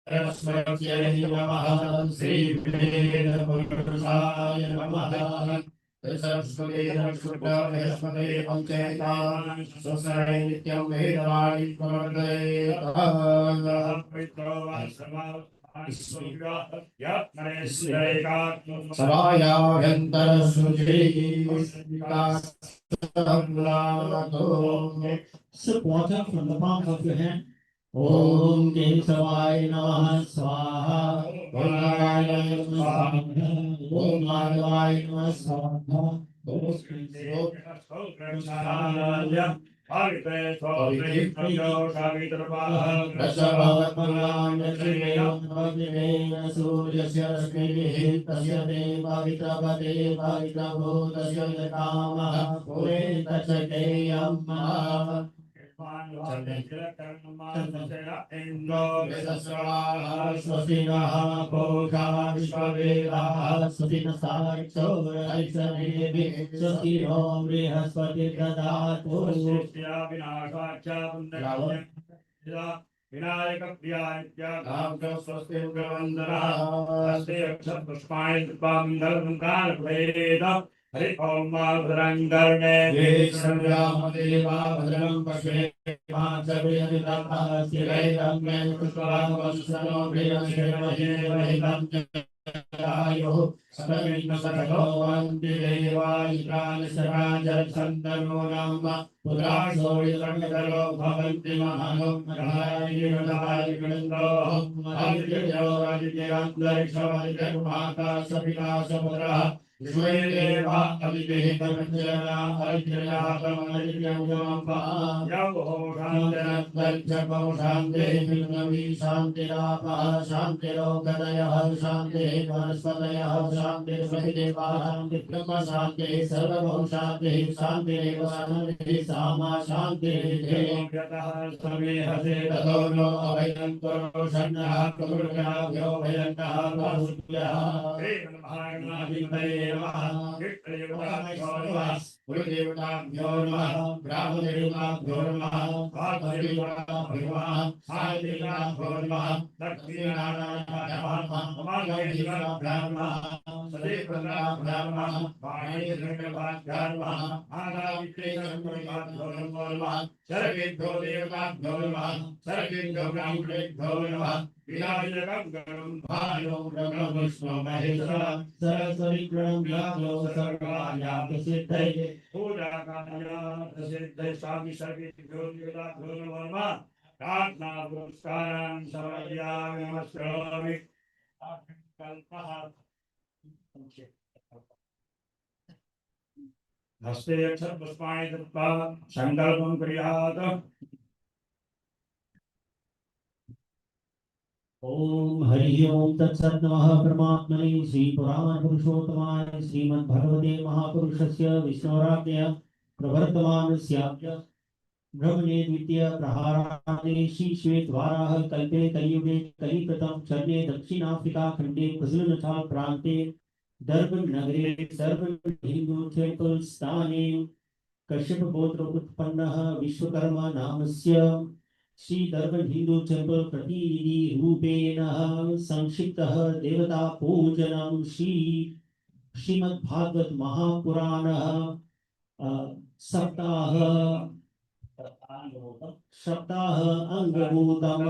सरस्वत्यै नमः श्रीवेदपुरुषाय नमः सरस्वती बृहस्पते पंचेतान् स्वसरे नित्यं वेदवाणी प्रवर्तयेत् सभायाभ्यन्तरशुचिः Sip water from the palms of your hand. Om Kesavaya Namaha Swaha. Om Narayana Namaha Swaha. Om Madhavaya Namaha Swaha. Om Sri Sri Bhagwat Vinayak प्रियाय स्वस्ति वंदना अस्ते अक्षर पुष्पाणि पुष्पामंगलम काल प्रेत हरि ओम भद्रं कर्णे ये सर्वदेवा भद्रं पश्येमाचर्यदिताः स्थिरैरं मे पुष्पवांसनो प्रियशेवहेवहितं आयुः सकलिं सकलो वन्ति देवायिकानि शराजरसन्दनो नाम पुत्रासोयितमिदलो भवन्ति महानोमहायिनदायिनन्दो आदित्यो आदित्यन्तरिक्षमादित्यमाकाशविनाशपुत्रः विश्वेदेवा अविदेहतमञ्जना हरिद्रयातमरिद्रयम्पा यौ शान्तिरन्तरिक्षपौ शान्तिर्नवी शान्तिरापः शान्तिरोगदयः शान्तिः वनस्पतयः शान्तिर्ब्रह्मदेवा शान्तिर्ब्रह्म शान्तिः सर्वभौ शान्तिः शान्तिरेव शान्तिः सामा शान्तिर्यतः समेहसे ततो नो अभयन्तरो षण्णः प्रकृत्याभ्यो भयन्तः बाहुभ्यः गुरुदेवताभ्यो नमः ब्राह्मणदेवताभ्यो नमः भागवतदेवताभ्यो नमः सायदेवताभ्यो नमः लक्ष्मीनारायणाभ्यो नमः सदेवताभ्यो नमः वाणीधर्मभाभ्यो नमः आदावित्रेशभ्यो नमः सर्वेभ्यो देवताभ्यो नमः सर्वेभ्यो ब्राह्मणेभ्यो नमः विनायकं गणं भायो ब्रह्म विष्णु महेश्वर सरस्वती ब्रह्मो सर्वायापसिद्धये पूजाकार्या प्रसिद्धे स्वामी सर्वेभ्यो देवताभ्यो नमः प्रार्थना पुरस्कारान् समर्पयामि नमस्कारामि कल्पः हस्ते अक्षर पुष्पाणि दत्त्वा संकल्पं कुर्यात् ओम हरि ओम तत्सत् नमः परमात्मने श्री पुराण पुरुषोत्तमाय श्रीमद् भगवते महापुरुषस्य विष्णोराज्ञया प्रवर्तमानस्य ब्रह्मणे द्वितीय प्रहारादे श्री श्वेतवाराह कल्पे कलियुगे कलिप्रथम चरणे दक्षिणाफ्रिका खंडे कुजलनथाल प्रान्ते दर्बन नगरे सर्व हिंदू टेम्पल स्थाने कश्यप गोत्र उत्पन्नः विश्वकर्मा नामस्य श्री दर्बन हिंदू टेम्पल प्रतिनिधि रूपेण संक्षिप्तः देवता पूजनम श्रीमद् भागवत महापुराण सप्ताह अंगभूतम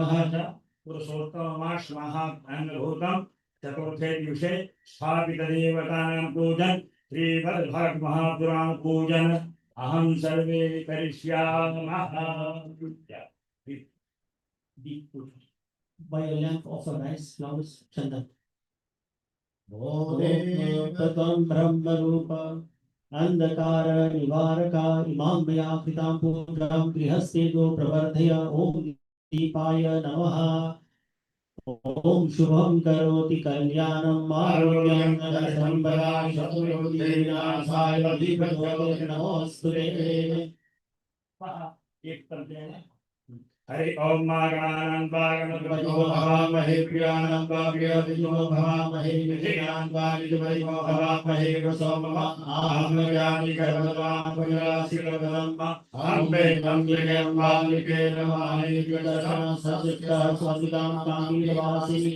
पुरुषोत्तमः अंगभूतम चतुर्थे दिवसे स्थापित देवतानां पूजन श्रीमद्भागवत महापुराण पूजन अहं सर्वे करिष्यामः by a lamp of a rice flowers chandan. Om Brahma Rupa Andhakara Nivaraka Imam Maya Kritam Pujam Grihaste Do Pravardhaya Om Deepaya Namaha Om Shubham Karoti Kalyanam Arogyam Sambara Shaturoti Vinashaya Vipatavate Namostute. एक करते हैं हरि ओम मागणानां गणपतियो वागणपतियो भवामहे प्रियाणां वा प्रियतियो भवामहे निधियान् वा निधिपतियो भवामहे वसोमम आहमयानि गर्भवान् पुनरासिकवदम् अम्बे तम्बिकें वामिकेन वाणिज्यदर्शन सचित्तः स्वसितां ताङ्गिवासिनी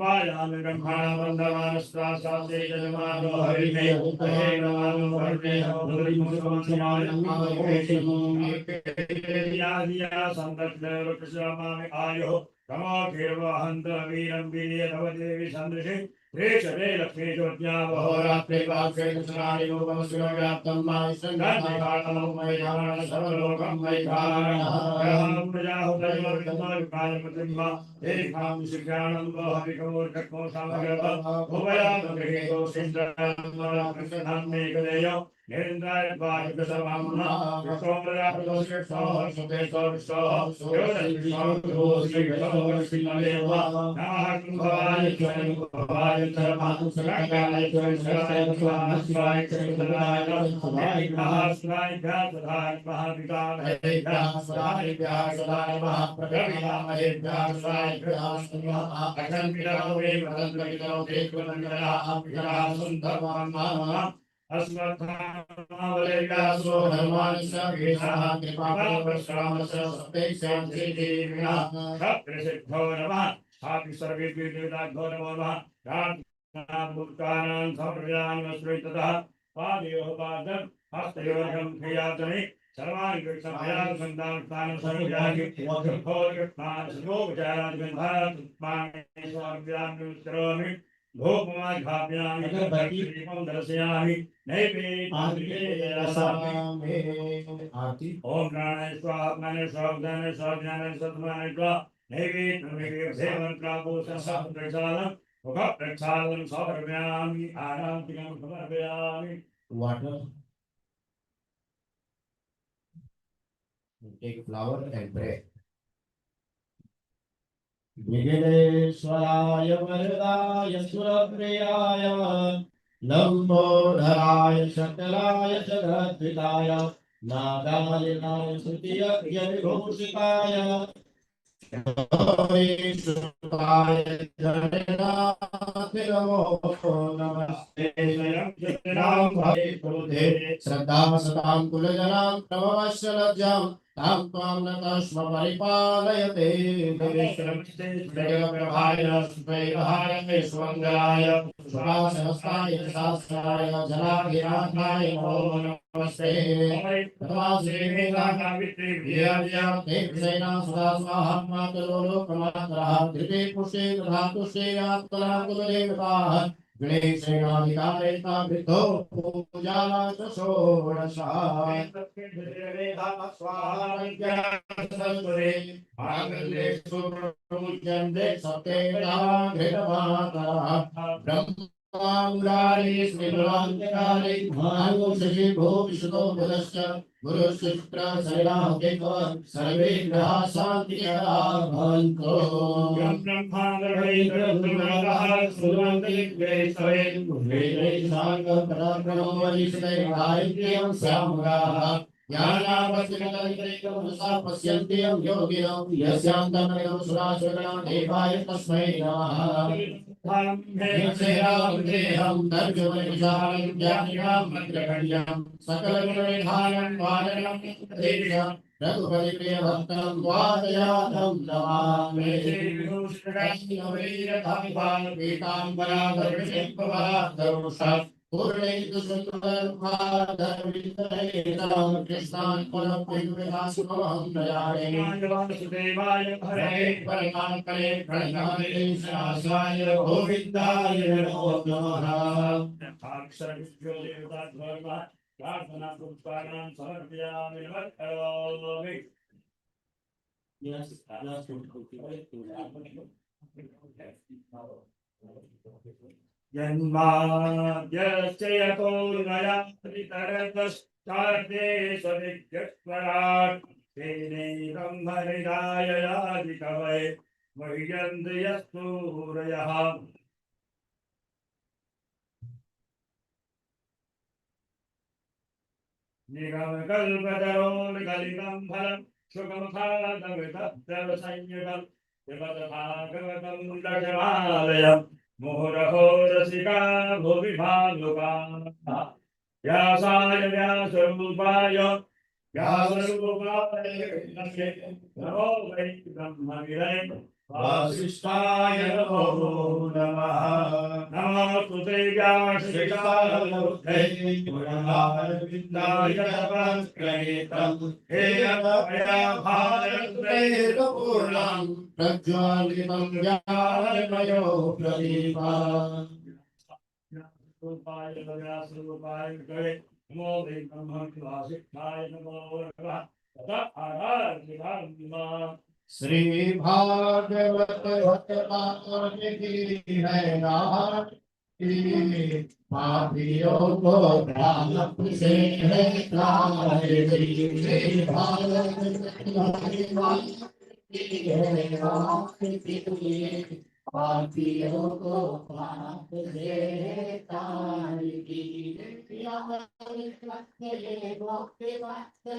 वायामि ब्रह्मणा वन्दवानस्वासासे जन्मादो हरिणे हे नमानो वर्णे हरिया संतज्ञ आयो तमो कीर्वाहन्त वीरं वीर्यतव देवी सन्दृशे रेषते लक्ष्मी ज्योत्या अहोरात्रे पाक्षेणस्नानि रूपं शिवव्याप्तं मायिष्ठन्नादिकारणं मैधारण सर्वलोकं मैधारणः प्रजाहुतयोर्गन्धर्वकायमतिम्मा एकां शिक्षाणं वहविकमूर्खत्वं समगत उभयामगृहीतो सिन्धनान्मेकदेयो निरन्दाय वायुकसवामना विष्णोप्रजापतिश्रेष्ठो सुतेशो विष्णोः योगश्रीशो श्रीविष्णो नमः कुम्भवाय भवाय धर्मानुसरणाय शिवाय शिवाय महाशिवाय व्यासदाय महाविदाय व्यासदाय व्यासदाय महाप्रगणाय व्यासदाय व्यासदाय अखंडितो वे वदन्तो देववन्दनाः सुन्दरवान् अस्मत्थावलेव्यासो धर्मानुसारेषः कृपापरश्रामस्य सप्तैषां श्रीदेविना प्रसिद्धो नमः स्थापि सर्वेभ्यो देवताभ्यो नमो नमः प्रार्थनामूर्तानां सम्प्रदानमस्मृततः पादयोः पादं हस्तयोर्घं क्रियातने सर्वाणि कृष्णभयासन्तानं सर्वयागि वक्रभोर्गत्मान सर्वोपचारादिगन्धात्मानि स्वाभ्यामिस्तरोमि भोगमाघाभ्यां दीपं दर्शयामि नैवेद्यरसामि आरती ओम प्राणाय स्वाहा प्राणाय स्वाहा ज्ञानाय स्वाहा ज्ञानाय सत्मानाय स्वाहा नैवेद्यं प्रापोषणं प्रक्षालनं मुख प्रक्षालनं समर्पयामि आराधिकं समर्पयामि water take flower and pray विघ्नेश्वराय वरदाय सुरप्रियाय लंबोदराय शकलाय जगद्विताय नागालिनाय स्तुतियज्ञ विभूषिताय ईश्वराय Gananath नमो नमस्ते श्रद्धा सदां कुलजनां नमवश्य लज्जां तां त्वां नतस्म परिपालयते प्रभाय स्मैरहाय स्वङ्गाय सुभासहस्ताय शास्त्राय जनाधिनाथाय नमो नमस्ते सदा स्वाहा मातरो प्रमात्रः धृते पुष्टे धातुष्टे आत्मनाकुलदेवताः गणेशेनाधिकारेता वृद्धो पूजाला च षोडशाः स्वाहारे आंगलेषु प्रमुच्यन्ते सप्तेता घृतमातरः ब्रह्माङ्गारे स्मृतान्तकारे भानुषि भूषितो बुधश्च गुरुशुक्र शैलादेव सर्वे ग्रहाः शान्तिकरा भवन्तु ब्रह्माण्डैर्ब्रह्मणः सुरन्ति द्वैतये वेदैर्साङ्गपराक्रमो वरिष्ठैर्गायन्त्यं श्यामगाः ज्ञानावश्यकतैकमनसा पश्यन्त्यं योगिनो यस्यान्तमेव सुरासुरगणा देवाय तस्मै नमः देहं दर्शमनिशालं ज्ञानिनां मन्त्रगण्यं सकलगुणनिधानं वादनं देशं रघुपति प्रियभक्तं द्वादयातं नमामि पीताम्बराधरशिल्पवराधरुषः पूर्णैतु सुन्दरमाधवितरेतरां कृष्णान् पुनः वासुदेवाय हरे परमात्मने प्रणमामि गोविन्दाय नमो नमः अक्षरविद्यो देवता प्रार्थना पुष्पाणां समर्पयामि नमस्करोमि Yes, that's जन्माद्यस्य यतोऽन्वयादितरतश्चार्थे सविद्युत्परात् तेनैवं हरिदाय यादिकवये मह्यन्ति यस्तूरयः निगमकल्पतरोर्गलितं फलम् सुखमुखादवितत्तवसंयुगम् शिवतभागवतं दशमालयम् मुहुरहो रसिका भुवि भावुकाः व्यासाय व्यासरूपाय व्यासरूपाय नमो वै ब्रह्मविदे वासिष्ठाय नमो नमः नमोस्तुते व्यासशिष्टाय पुराणाविन्दाय तपस्कृतं हे अनया भारतैर्पूर्णं प्रज्वालितं ज्ञानमयो प्रदीपः रूपाय व्यासरूपाय विष्णवे नमो वै ब्रह्मविद्वासिष्ठाय नमो नमः तथा आराधितां श्री भागवत भगवान की है आरती पापियों को प्राप्त से है त्राहि श्री भागवत भगवान की है आरती पापियों को प्राप्त से है त्राहि भक्ति भक्त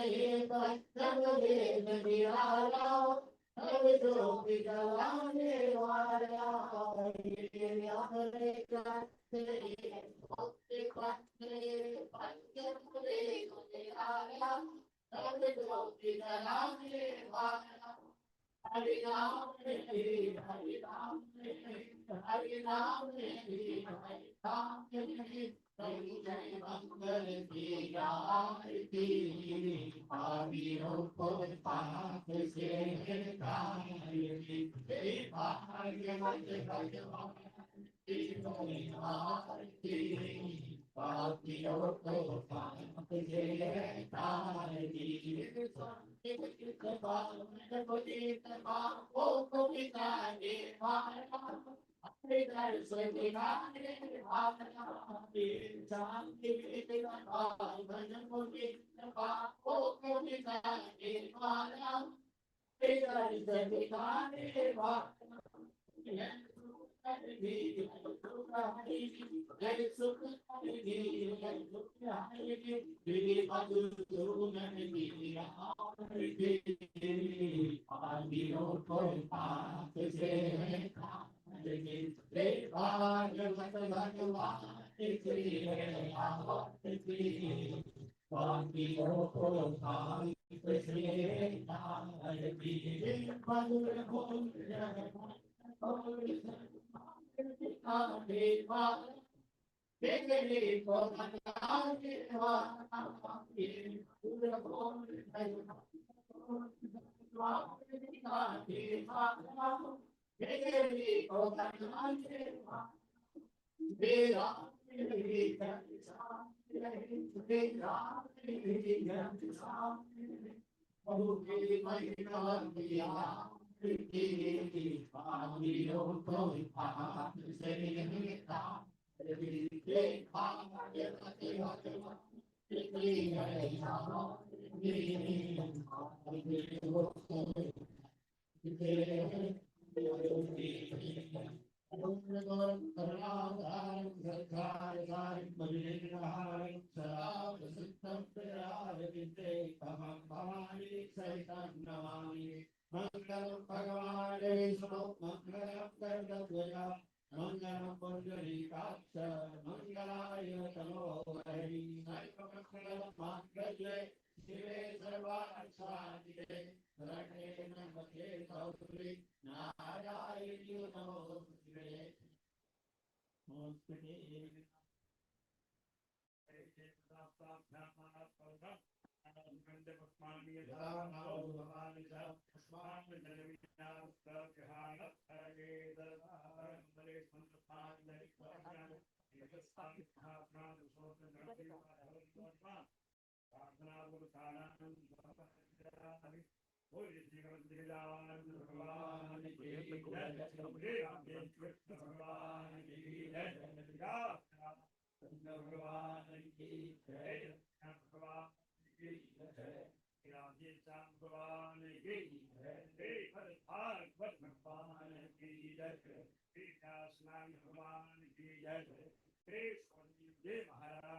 Hare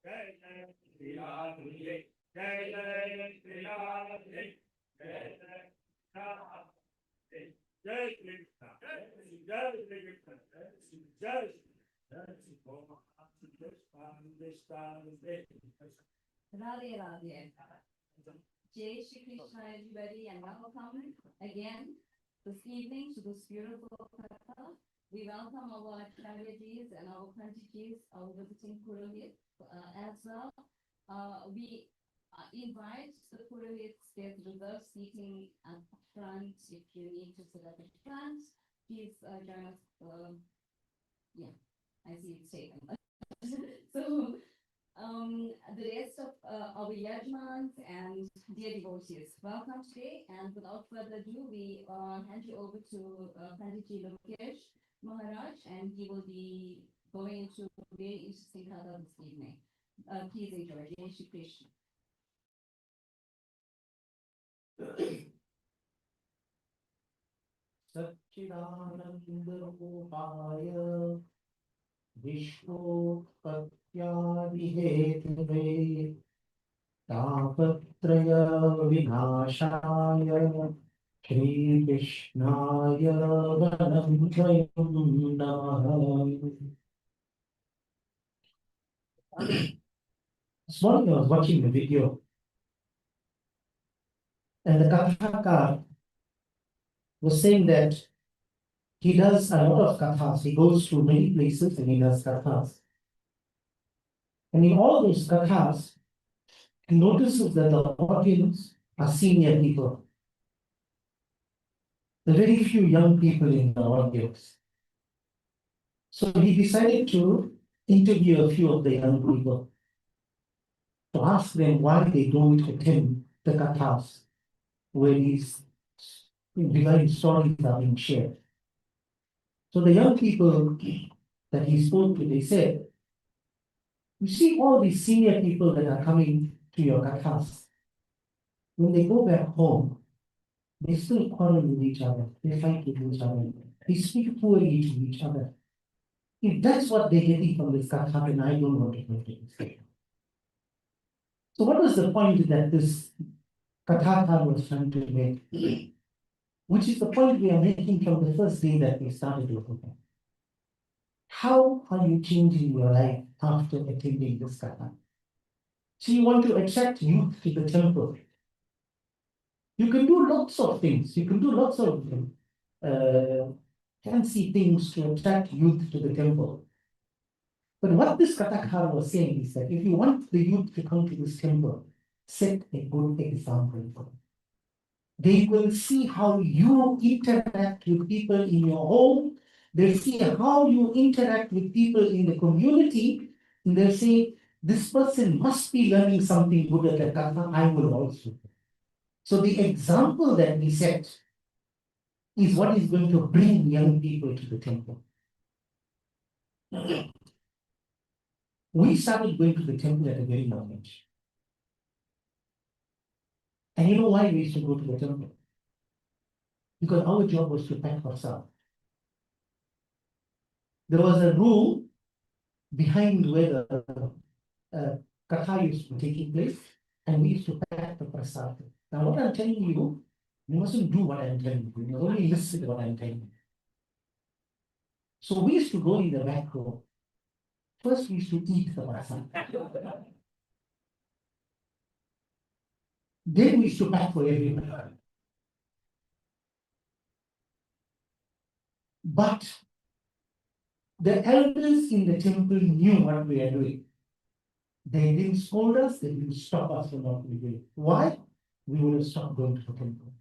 Radhe Radhe. Jai Shri Krishna, everybody, and welcome again this evening to this beautiful Katha. We welcome our Acharyaji's and our Panditji's, our visiting Purohit as well. We invite the Purohits. There's reserved seating at the front. If you need to sit at the front, please join us. Yeah, I see it's taken. So, the rest of our Yajmans and dear devotees, welcome today. And without further ado, we hand you over to Panditji Lokesh Maharaj, and he will be going into very interesting Katha this evening. Please enjoy. Jai Shri Krishna. Satchidanandapaya Vishwopatyaadihetave Tapatraya Vinashaya Shri Krishnaya Vanamtrayam Namaha. This morning I was watching the video, and the Kathakar was saying that he does a lot of kathas. He goes to many places and he does kathas. And in all those kathas, he notices that the audience are senior people. There are very few young people in the audience. So he decided to interview a few of the young people to ask them why they don't attend the kathas where these divine stories are being shared. So the young people that he spoke to, they said, you see all these senior people that are coming to your kathas, when they go back home, they still quarrel with each other, they fight with each other, they speak poorly to each other. If that's what they're getting from this katha, then I don't want to go to this. So what was the point that this kathakar was trying to make? Which is the point we are making from the first day that we started looking at. How are you changing your life after attending this katha? So you want to attract youth to the temple. You can do lots of things. You can do lots of fancy things to attract youth to the temple. But what this Kathakar was saying is that if you want the youth to come to this temple, set a good example for them. They will see how you interact with people in your home. They'll see how you interact with people in the community. And they'll say, this person must be learning something good at the Katha, I will also. So the example that we set is what is going to bring young people to the temple. We started going to the temple at a very young age. And you know why we used to go to the temple? Because our job was to pack prasad. There was a room behind where the katha used to be taking place, and we used to pack the prasad. Now what I'm telling you, you mustn't do what I'm telling you. You only listen to what I'm telling you. So we used to go in the back room. First, we used to eat the prasad. Then we used to pack for everyone. But the elders in the temple knew what we are doing. They didn't scold us, they didn't stop us from what we did. Why? We would have stopped going to the temple.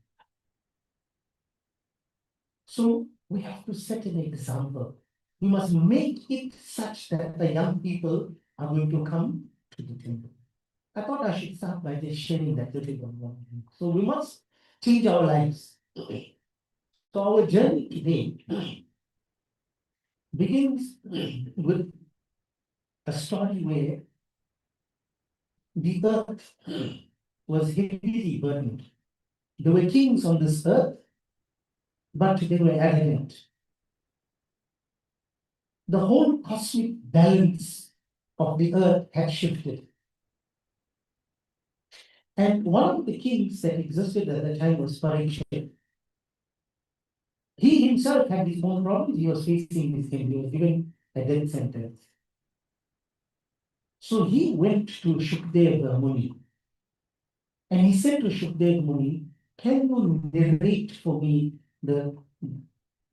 So we have to set an example. We must make it such that the young people are going to come to the temple. I thought I should start by just sharing that little one. So we must change our lives. So our journey today begins with a story where the earth was heavily burdened. There were kings on this earth, but they were arrogant. The whole cosmic balance of the earth had shifted. And one of the kings that existed at the time was Parikshit. He himself had his own problems. He was facing this king. He was given a death sentence. So he went to Shukdev Muni. And he said to Shukdev Muni, can you narrate for me the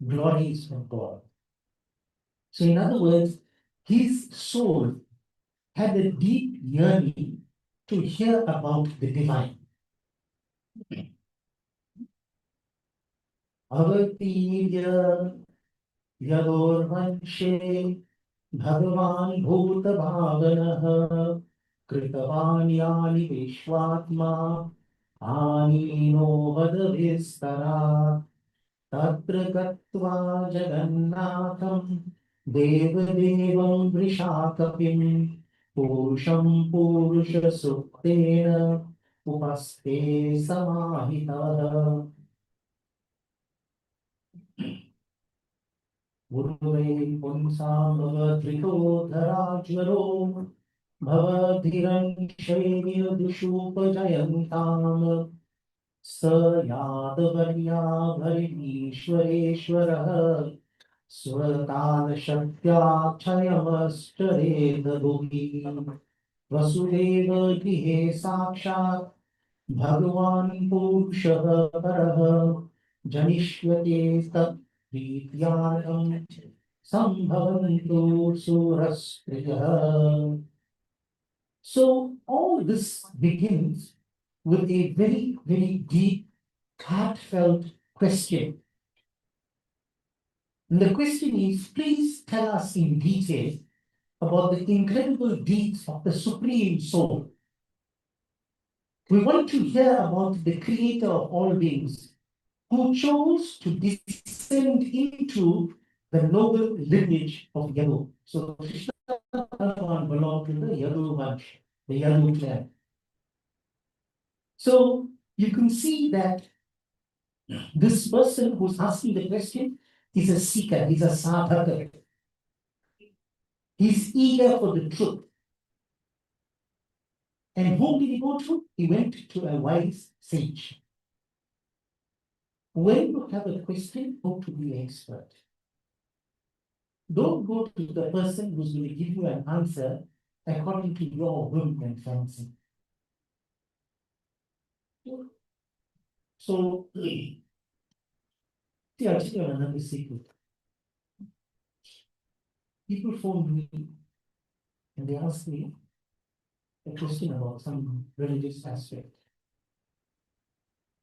glories of God? So in other words, his soul had a deep yearning to hear about the divine. Avatirya yadorvanshe bhagavan bhuta bhavanah कृतवान् यानि विश्वात्मा आनीनो वदभिस्तरात् तत्र गत्वा जगन्नाथं देवदेवं वृषाकपिं पुरुषं पुरुषसूक्तेन उपस्थे समाहितः गुरुवे पुंसां भवधृतोधराज्वरो भवधिरंशैर्यदुषूपजयन्ताम् स यादवर्याभरिणीश्वरेश्वरः स्वकालशक्त्याक्षयमश्चरेद भुवि वसुदेव गृहे साक्षात् भगवान् पुरुषः परः जनिष्यते तत्प्रीत्यार्थं सम्भवन्तु सुरस्त्रियः. So all this begins with a very, very deep, heartfelt question. And the question is, please tell us in detail about the incredible deeds of the Supreme Soul. We want to hear about the creator of all beings who chose to descend into the noble lineage of Yadu. So Krishna belonged to the Yadu Vansh, the Yadu clan. So you can see that this person who's asking the question is a seeker, he's a sadhaka. He's eager for the truth. And whom did he go to? He went to a wise sage. When you have a question, go to the expert. Don't go to the person who's going to give you an answer according to your whim and fancy. So, see, I'll tell you another secret. People phone me and they ask me a question about some religious aspect.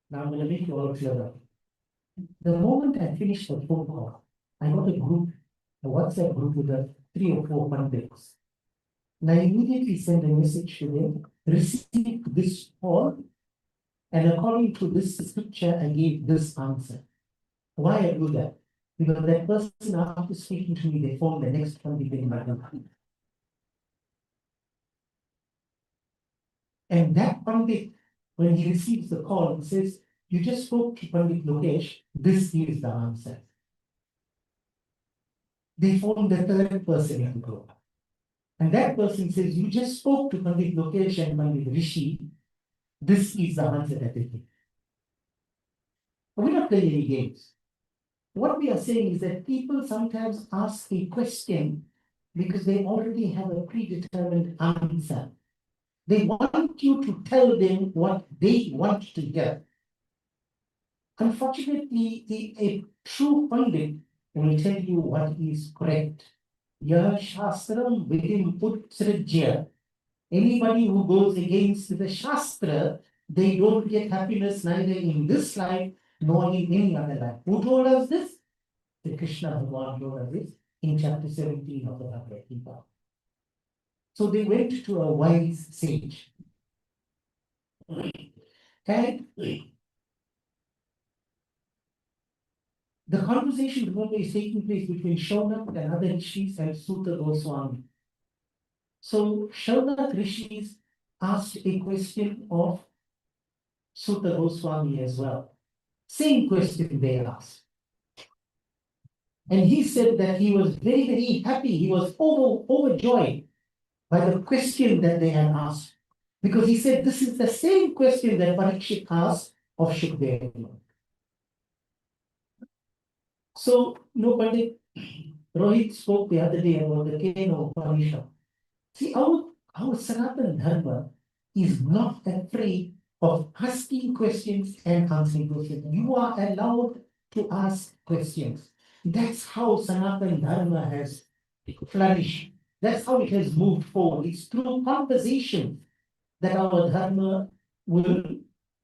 Now I'm going to make you all clever. The moment I finish the phone call, I got a group, a WhatsApp group with 3 or 4 pandits. And I immediately send a message to them, receive this call, and according to this scripture, I gave this answer. Why I do that? Because that person, after speaking to me, they phone the next pandit in my country. And that pandit, when he receives the call, he says, you just spoke to Pandit Lokesh, this is the answer. They phone the third person in the group. And that person says, you just spoke to Pandit Lokesh and Pandit Rishi, this is the answer that they give. We're not playing any games. What we are saying is that people sometimes ask a question because they already have a predetermined answer. They want you to tell them what they want to hear. Unfortunately, a true pandit will tell you what is correct. Yah shastram vidim utsrajya. Anybody who goes against the shastra, they don't get happiness neither in this life nor in any other life. Who told us this? The Krishna Bhagwan told us this in chapter 17 of the Bhagavad Gita. So they went to a wise sage. And the conversation, remember, is taking place between Shaunak and other rishis and Sutta Goswami. So Shaunak rishis asked a question of Sutta Goswami as well. Same question they asked. And he said that he was very, very happy. He was overjoyed by the question that they had asked. Because he said this is the same question that Parikshit asked of Shukdev. So, Pandit Rohit spoke the other day about the Keno Upanishad. See, our Sanatana Dharma is not afraid of asking questions and answering questions. You are allowed to ask questions. That's how Sanatana Dharma has flourished. That's how it has moved forward. It's through conversation that our Dharma will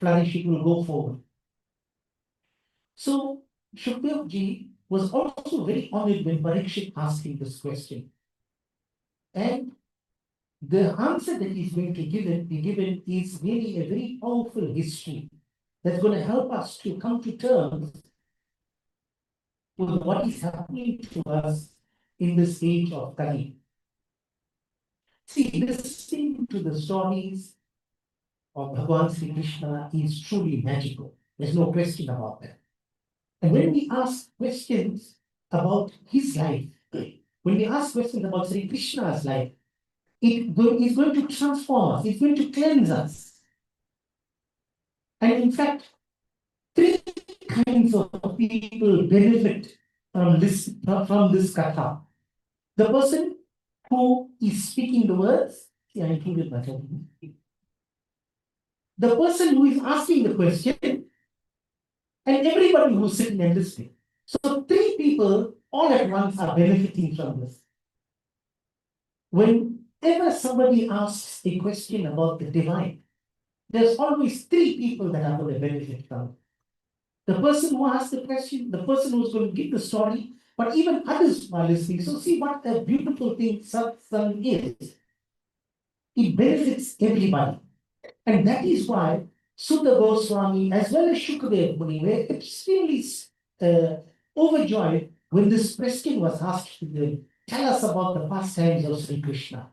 flourish, it will go forward. So, Shukdev ji was also very honored when Parikshit asked him this question. And the answer that he's going to be given is really a very powerful history that's going to help us to come to terms with what is happening to us in this age of Kali. See, listening to the stories of Bhagwan Sri Krishna is truly magical. There's no question about that. And when we ask questions about his life, when we ask questions about Sri Krishna's life, it is going to transform us, it's going to cleanse us. And in fact, three kinds of people benefit from this katha. The person who is speaking the words, see, I included myself. The person who is asking the question, and everybody who's sitting and listening. So three people all at once are benefiting from this. Whenever somebody asks a question about the divine, there's always three people that are going to benefit from it. The person who asked the question, the person who's going to give the story, but even others are listening. So see what a beautiful thing satsang is. It benefits everybody. And that is why Sutta Goswami as well as Shukadev Muni were extremely overjoyed when this question was asked to them. Tell us about the pastimes of Sri Krishna.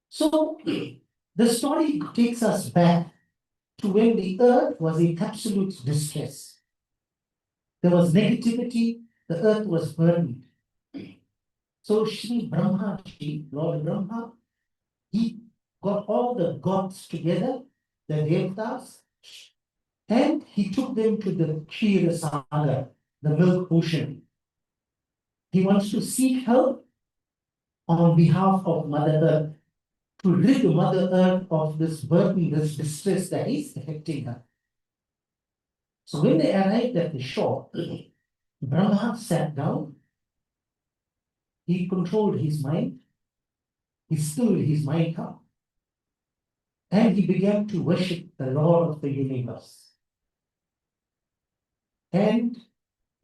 So the story takes us back to when the earth was in absolute distress. There was negativity, the earth was burdened. So Sri Brahmaji, Lord Brahma, he got all the gods together, the Devtas, and he took them to the Kshira Sagar, the milk ocean. He wants to seek help on behalf of Mother Earth, to rid Mother Earth of this burden, this distress that is affecting her. So when they arrived at the shore, Brahma sat down, he controlled his mind, he stilled his mind up, and he began to worship the Lord of the universe. And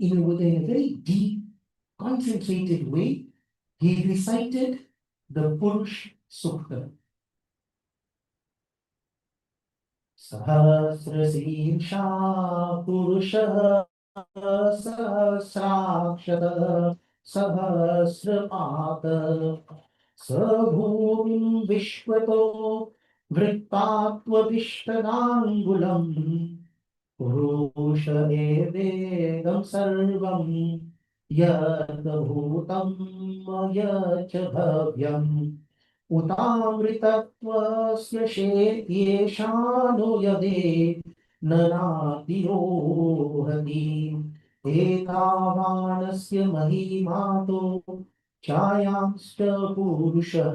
within a very deep, concentrated way, he recited the Purush Sukta. Sahasrashirsha Purusha Sahasrakshata Sahasrapata Sabhuvim Vishwato Vrittatvavishtadangulam Purusha Evedam Sarvam Yat Bhutam Yat Bhavyam Utamritattvasya Shetyeshano Yade Nanatirohati Etavanasya Mahimato Chayamsta Purusha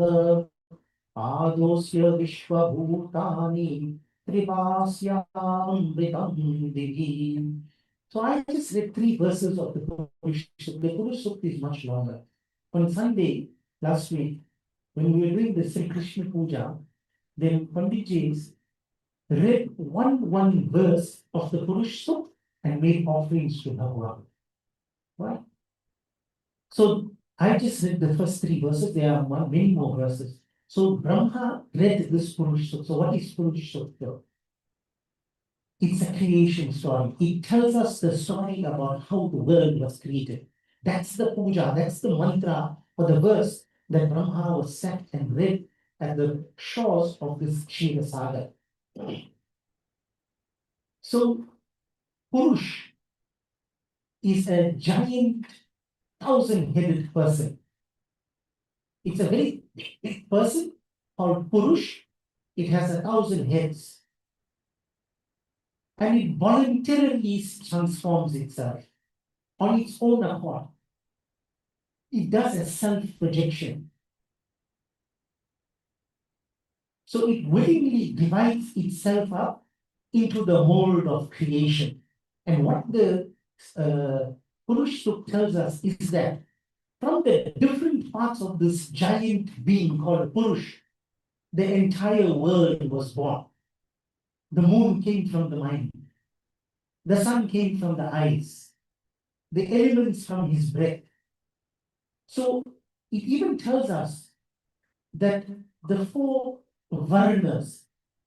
Adosya Vishwabhutani Tripasyamritam Divi. So I just read three verses of the Purush Sukta. The Purush Sukta is much longer. On Sunday, last week, when we were doing the Sri Krishna Puja, then Panditjis read one verse of the Purush Sukta and made offerings to Bhagwan. Right? So I just read the first three verses. There are many more verses. So Brahma read this Purush Sukta. So what is Purush Sukta? It's a creation story. It tells us the story about how the world was created. That's the puja, that's the mantra or the verse that Brahma was sat and read at the shores of this Kshira Sagar. So Purush is a giant 1,000-headed person. It's a very big person called Purush. It has 1,000 heads. And it voluntarily transforms itself on its own accord. It does a self-projection. So it willingly divides itself up into the mold of creation. And what the Purush Sukta tells us is that from the different parts of this giant being called Purush, the entire world was born. The moon came from the mind. The sun came from the eyes. The elements from his breath. So it even tells us that the 4 Varnas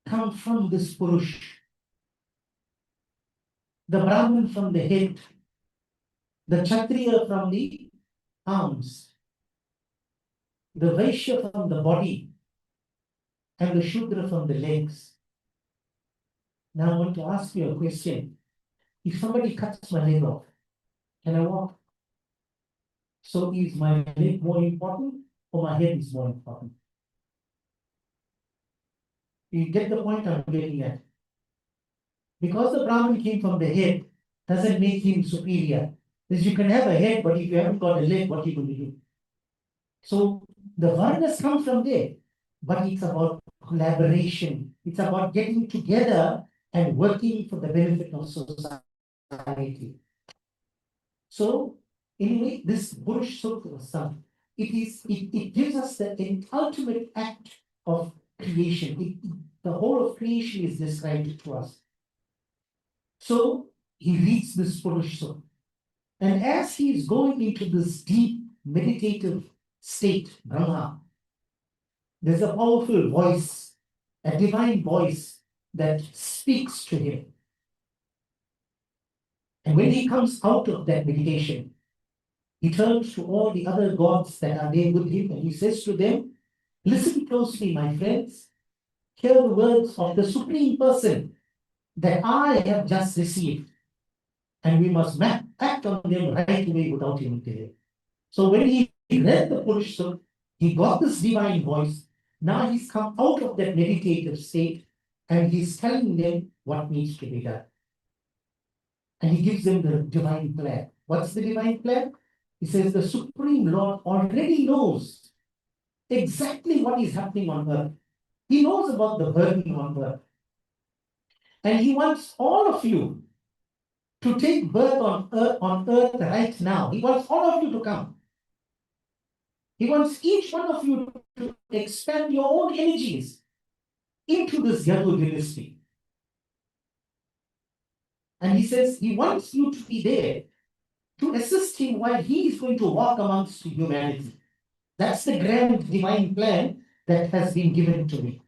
come from this Purush. The Brahmin from the head, the Kshatriya from the arms, the Vaishya from the body, and the Shudra from the legs. Now I want to ask you a question. If somebody cuts my leg off, can I walk? So is my leg more important or my head is more important? You get the point I'm getting at. Because the Brahmin came from the head doesn't make him superior. Because you can have a head, but if you haven't got a leg, what are you going to do? So the Varnas come from there, but it's about collaboration. It's about getting together and working for the benefit of society. So anyway, this Purush Sukta, it gives us the ultimate act of creation. The whole of creation is described to us. So he reads this Purush Sukta. And as he is going into this deep meditative state, Brahma, there's a powerful voice, a divine voice that speaks to him. And when he comes out of that meditation, he turns to all the other gods that are there with him and he says to them, listen closely, my friends. Hear the words of the Supreme Person that I have just received. And we must act on them right away without any delay. So when he read the Purush Sukta, he got this divine voice. Now he's come out of that meditative state and he's telling them what needs to be done. And he gives them the divine plan. What's the divine plan? He says the Supreme Lord already knows exactly what is happening on earth. He knows about the burden on earth. And he wants all of you to take birth on earth right now. He wants all of you to come. He wants each one of you to expend your own energies into this Yadu dynasty. And he says he wants you to be there to assist him while he is going to walk amongst humanity. That's the grand divine plan that has been given to me.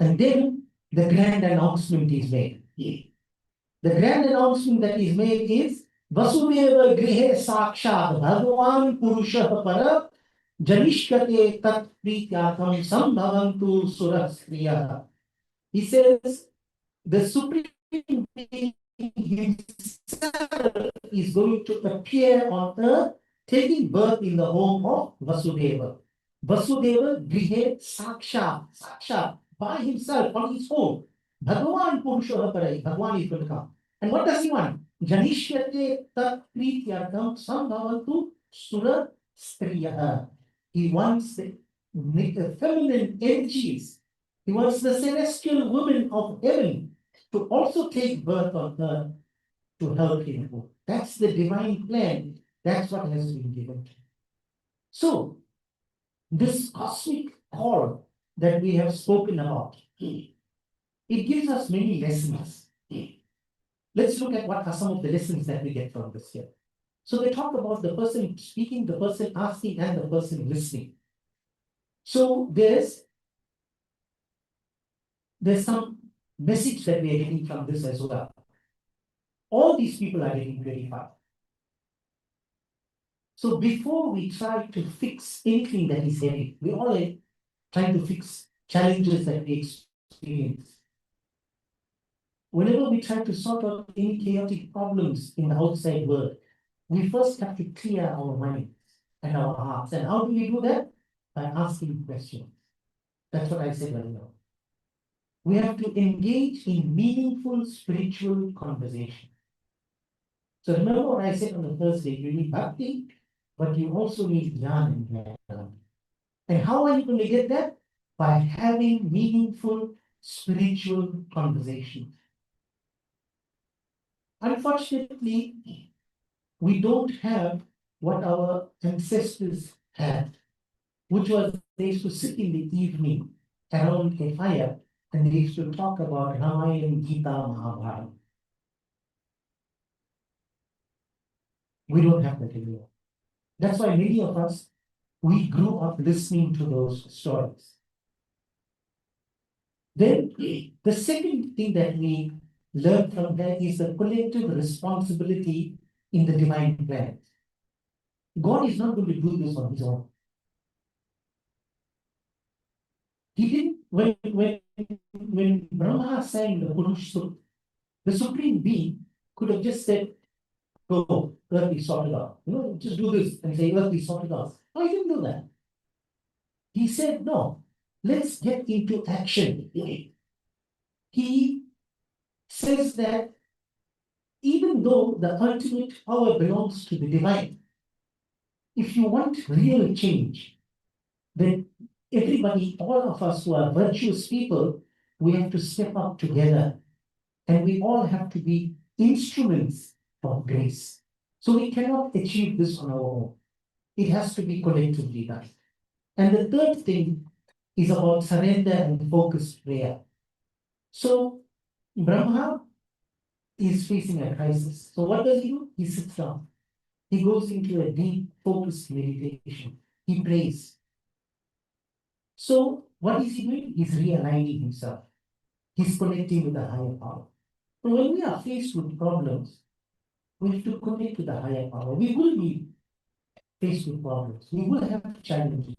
And then the grand announcement is made. The grand announcement that is made is Vasudeva Grihe Sakshat Bhagwan Purushah Para Janishkate Tat Prityakam Sambhavantu Surasriya. He says the Supreme Being himself is going to appear on earth, taking birth in the home of Vasudeva. Vasudeva Grihe Sakshat, by himself, on his own. Bhagwan Purusha Parai, Bhagwan is going to come. And what does he want? Janishyate tat prityartham sambhavantu sura striyaha. He wants the feminine energies. He wants the celestial women of heaven to also take birth on earth to help him. That's the divine plan. That's what has been given. So, this cosmic call that we have spoken about, it gives us many lessons. Let's look at what are some of the lessons that we get from this here. So they talk about the person speaking, the person asking, and the person listening. So there's some message that we are getting from this as well. All these people are getting verified. So before we try to fix anything that is heavy, we all are trying to fix challenges that we experience. Whenever we try to sort out any chaotic problems in the outside world, we first have to clear our minds and our hearts. And how do we do that? By asking questions. That's what I said earlier. We have to engage in meaningful spiritual conversation. So remember what I said on the first day, you need bhakti, but you also need jnana and jnana. And how are you going to get that? By having meaningful spiritual conversations. Unfortunately, we don't have what our ancestors had, which was they used to sit in the evening around a fire and they used to talk about Ramayana, Gita, Mahabharata. We don't have that anymore. That's why many of us, we grew up listening to those stories. Then the second thing that we learn from that is the collective responsibility in the divine plan. God is not going to do this on his own. He didn't, when Brahma sang the Purush Sukh, the Supreme Being could have just said, go, earth be sorted out. Just do this and say, earth be sorted out. No, he didn't do that. He said, no, let's get into action. He says that even though the ultimate power belongs to the divine, if you want real change, then everybody, all of us who are virtuous people, we have to step up together. And we all have to be instruments of grace. So we cannot achieve this on our own. It has to be collectively done. And the third thing is about surrender and focused prayer. So Brahma is facing a crisis. So what does he do? He sits down. He goes into a deep, focused meditation. He prays. So what is he doing? He's realigning himself. He's connecting with the higher power. So when we are faced with problems, we have to connect to the higher power. We will be faced with problems. We will have challenges.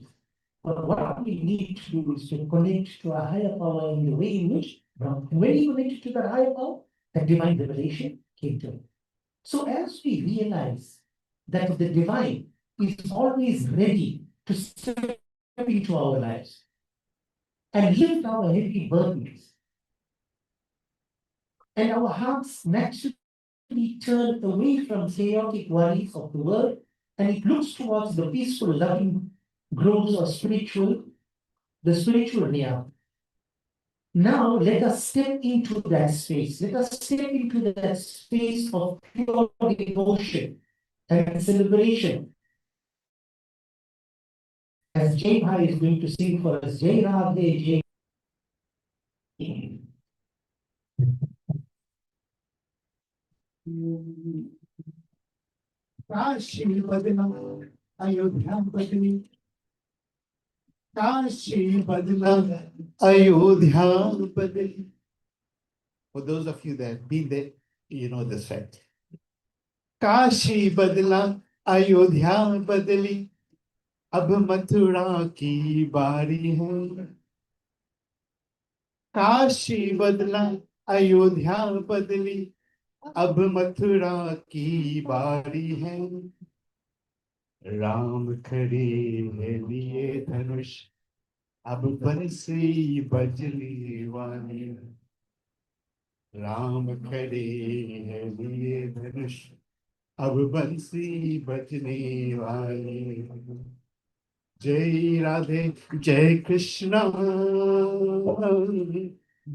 But what we need to do is to connect to a higher power in the way in which, when he connected to the higher power, that divine revelation came to him. So as we realize that the divine is always ready to step into our lives and lift our heavy burdens, and our hearts naturally turn away from chaotic worries of the world, and it looks towards the peaceful, loving groves of the spiritual realm. Now let us step into that space. Let us step into that space of pure devotion and celebration. As Jai Bhai is going to sing for us, Jai Radhe Jai. Kashi बदला अयोध्या बदली काशी बदला अयोध्या बदली. For those of you that have been there, you know this fact. Kashi बदला अयोध्या बदली अब मथुरा की बारी है. काशी बदला अयोध्या बदली अब मथुरा की बारी है. राम खड़े है लिए धनुष अब बंसी बजने वाली. राम खड़े है लिए धनुष अब बंसी बजने वाली. जय राधे जय कृष्णा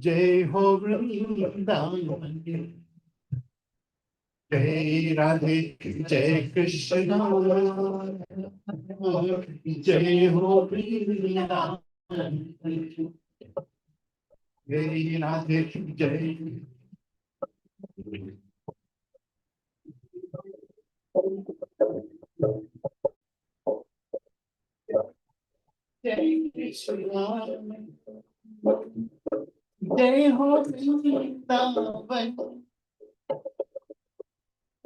जय हो वृंदावन. जय राधे जय कृष्णा जय हो वृंदावन.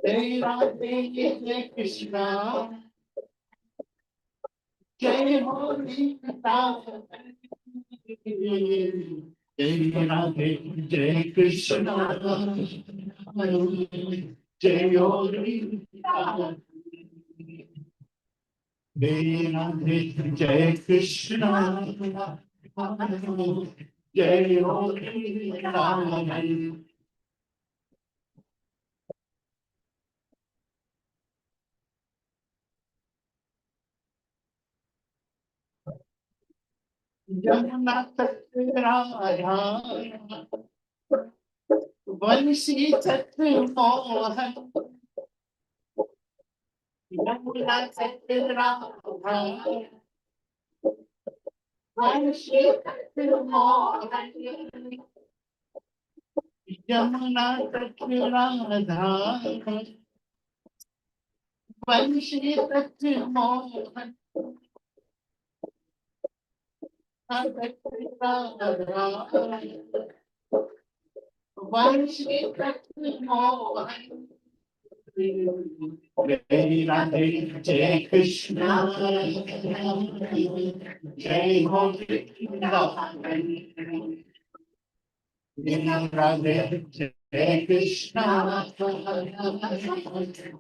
जय राधे जय जय कृष्णा जय हो वृंदावन. जय राधे जय कृष्णा जय हो वृंदावन. जय राधे जय कृष्णा जय हो Vrindavan. Jai Radhe, Jai Krishna, Jai Radhe. Yamuna Radha, Vanshi Tatra Mohan, Yamuna Radha, Vanshi Tatra Mohan, Yamuna Radha, Vanshi Tatra Mohan, Radha, Vanshi Tatra Mohan. Jai Radhe, Jai Krishna, Jai Holy Jai Radhe, Jai Krishna,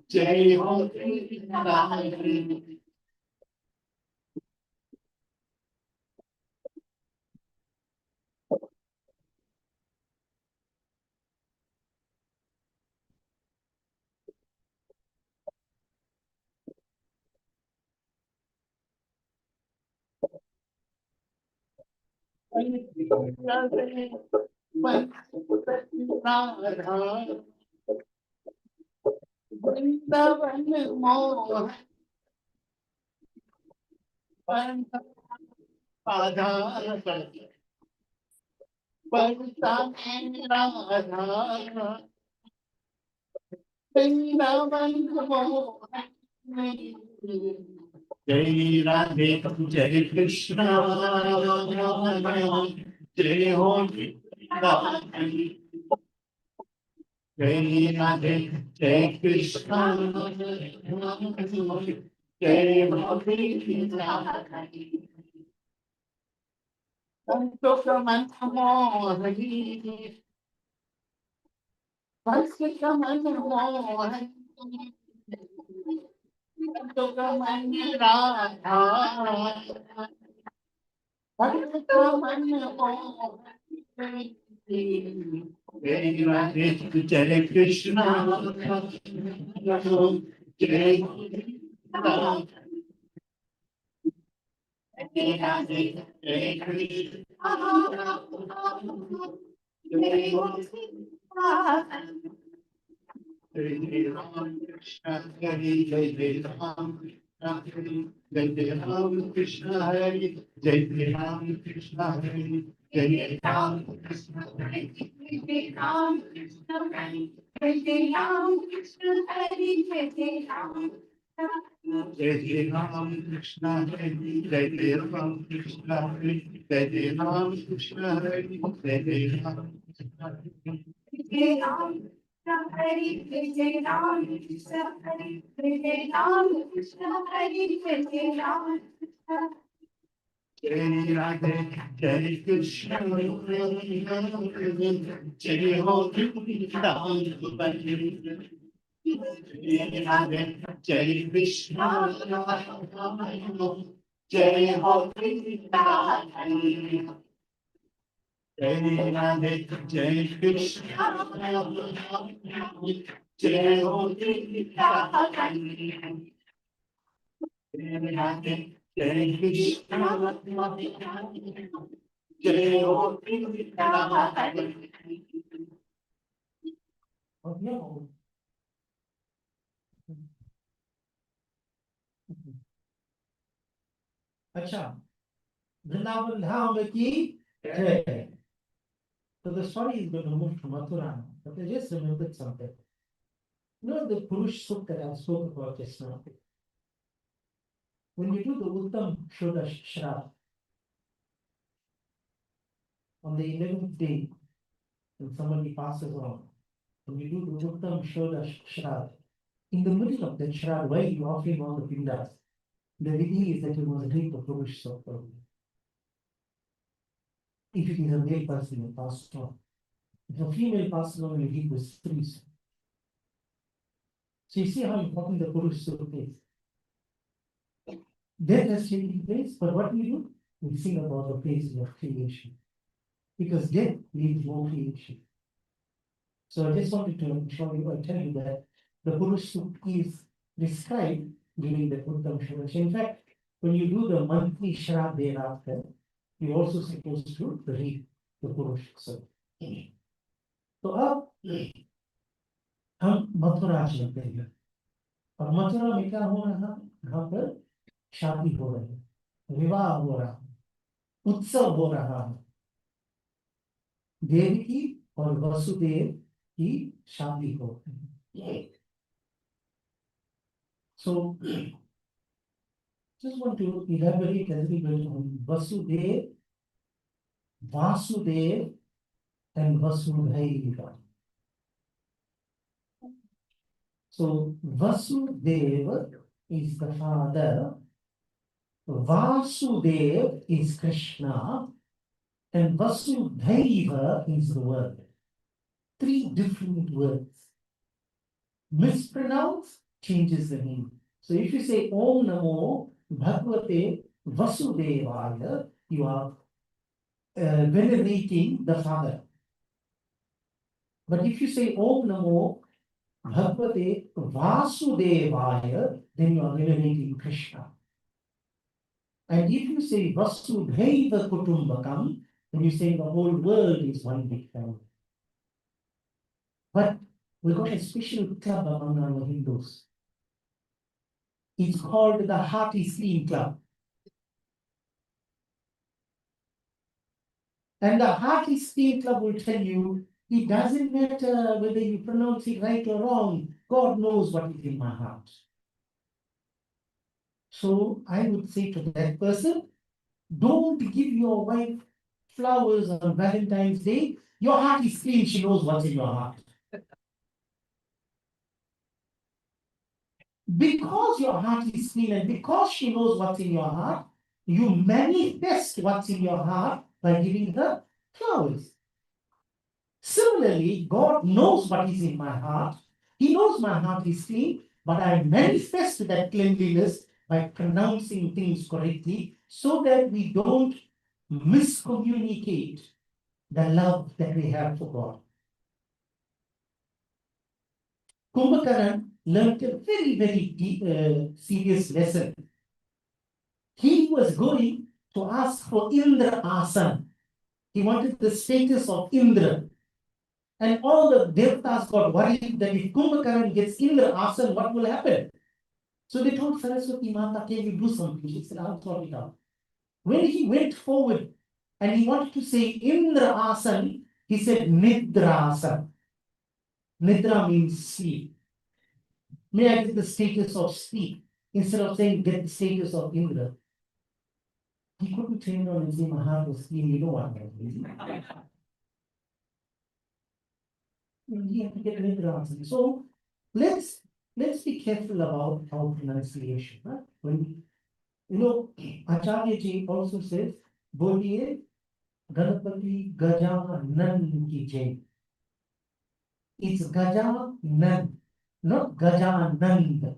Jai Holy Vrindavan Mohan Radha, Radha, Vrindavan Mohan. Jai Radhe, Jai Krishna, Jai Holy Jai Radhe, Jai Krishna, Jai Holy Santokamanamori, Vasikamanamori, Santokamanirada, Vasikamanamori. Jai Radhe, Jai Krishna, Jai Radhe, Jai Krishna. Jai Ram Krishna Hari, Jai Ram Krishna Hari, Jai Ram Krishna Hari, Jai Ram Krishna Hari, Jai Ram Krishna Hari, Jai Ram Krishna Hari, Jai Ram Krishna Hari, Jai Ram Jai Ram Krishna Hari, Jai Ram Krishna Hari, Jai Ram Krishna Hari, Jai Ram Krishna Hari. Hari Jai Ram Krishna Hari Jai Ram Krishna Hari Jai Ram Jai Radhe Jai Krishna Jai Holy Jai Radhe Jai Krishna Jai Holy Jai Radhe, Jai Krishna, Jai Holy Jai Radhe, Jai Krishna, Jai Holy अच्छा, वृंदावन धाम की जय. So the story is going to move to Mathura, but I just remembered something. You know the Purush Sukh that I spoke about just now? When you do the Uttam Shodash Shraddha, on the 11th day, when somebody passes on, when you do the Uttam Shodash Shraddha, in the middle of that Shraddha, while you offer him all the pindas, the vidhi is that you must drink the Purush Sukh. If it is a male person, you pass on. If a female passes on, you give with threes. So you see how important the Purush Sukh is. death has taken place, but what do? We sing about the phases of creation. Because death leaves no creation. So I just wanted to show you, I tell you that the Purush Sukta is described during the Uttam Shurash. In fact, when you do the monthly Shraddha thereafter, you're also supposed to read the Purush Sukta. तो अब हम मथुरा चलते हैं और मथुरा में क्या हो रहा है यहाँ पर शादी हो रही है विवाह हो रहा है उत्सव हो रहा है देवकी और वसुदेव की शादी हो रही है so just want to elaborate a little bit on Vasudev, Vasudev and Vasudhaiva. So Vasudeva is the father, Vasudev is Krishna, and Vasudhaiva is the word. Three different words. Mispronounce changes the meaning. So if you say Om Namo Bhagwate Vasudevaya, you are venerating the father. But if you say Om Namo Bhagwate Vasudevaya, then you are venerating Krishna. And if you say Vasudhaiva Kutumbakam, then you say the whole world is one big family. But we've got a special club among our Hindus. It's called the Hearty Slim Club. And the Hearty Slim Club will tell you, it doesn't matter whether you pronounce it right or wrong. God knows what is in my heart. So I would say to that person, don't give your wife flowers on Valentine's Day. Your heart is clean, she knows what's in your heart. Because your heart is clean and because she knows what's in your heart, you manifest what's in your heart by giving her flowers. Similarly, God knows what is in my heart. He knows my heart is clean, but I manifest that cleanliness by pronouncing things correctly so that we don't miscommunicate the love that we have for God. Kumbhakaran learned a very, very deep, serious lesson. He was going to ask for Indra Asan. He wanted the status of Indra. And all the Devtas got worried that if Kumbhakaran gets Indra Asan, what will happen? So they told Saraswati Mata, can you do something? She said, I'll sort it out. When he went forward and he wanted to say Indra Asan, he said Nidra Asan. Nidra means sleep. May I get the status of sleep instead of saying get the status of Indra? He couldn't turn around and say my heart was clean. You know what I mean? He had to get Nidra Asan. So let's be careful about our pronunciation. Right? When Acharya Ji also says, Boliye Ganapati Gajanan ki jai. It's Gajanan, not Gajanand.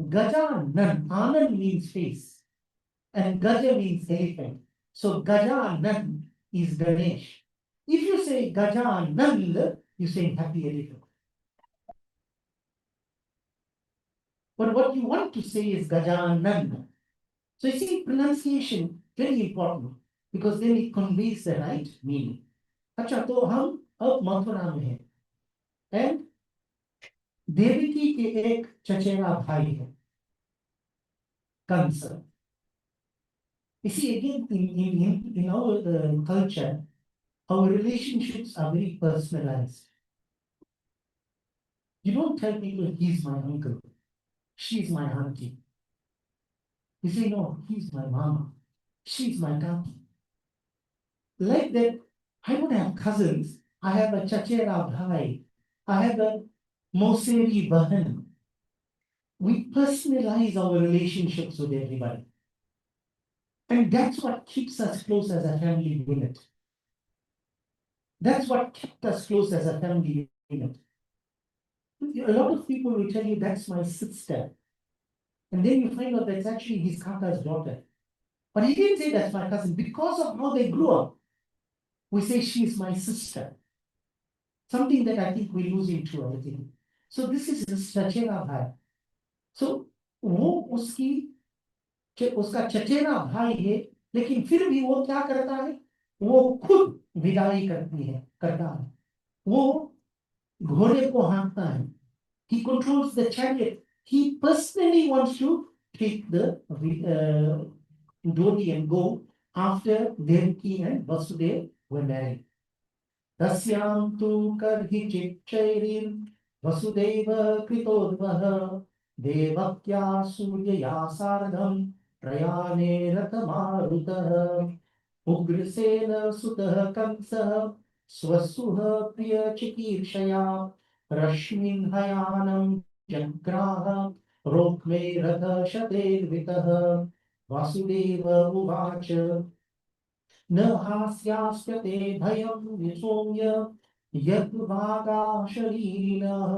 Gajanan, Anand means face, and Gaja means elephant. So Gajanan is Ganesh. If you say Gajanand, you say happy elephant. But what you want to say is Gajanan. So you see, pronunciation very important because then it conveys the right meaning. अच्छा तो हम अब मथुरा में हैं and Devaki के एक चचेरा भाई है Kans. You see, again, in our culture, our relationships are very personalized. You don't tell people, he's my uncle, she's my auntie. You say, no, he's my mama, she's my auntie. Like that, I don't have cousins. I have a chachera bhai. I have a moseri bahan. We personalize our relationships with everybody. And that's what keeps us close as a family unit. That's what kept us close as a family unit. A lot of people will tell you, that's my sister. And then you find out that's actually his Kaka's daughter. But he didn't say that's my cousin because of how they grew up. We say she's my sister. Something that I think we lose into everything. So this is चचेरा भाई. So वो उसका चचेरा भाई है, लेकिन फिर भी वो क्या करता है? वो खुद विदाई करता है. वो घोड़े को हाँकता है. He controls the chariot. He personally wants to take the dhoti and go after Devaki and Vasudev were married. Tasyam tu karhi chichairin Vasudeva kritodvaha Devakya suryaya sardham Prayane rathamarutah Ugrasena sutah kamsah Swasuha priya chikirshaya Rashmin hayanam jagraha Rokme ratha shatervitah Vasudeva uvacha न हास्यास्यते भयं विसौम्य यद्भागाशरीरिणः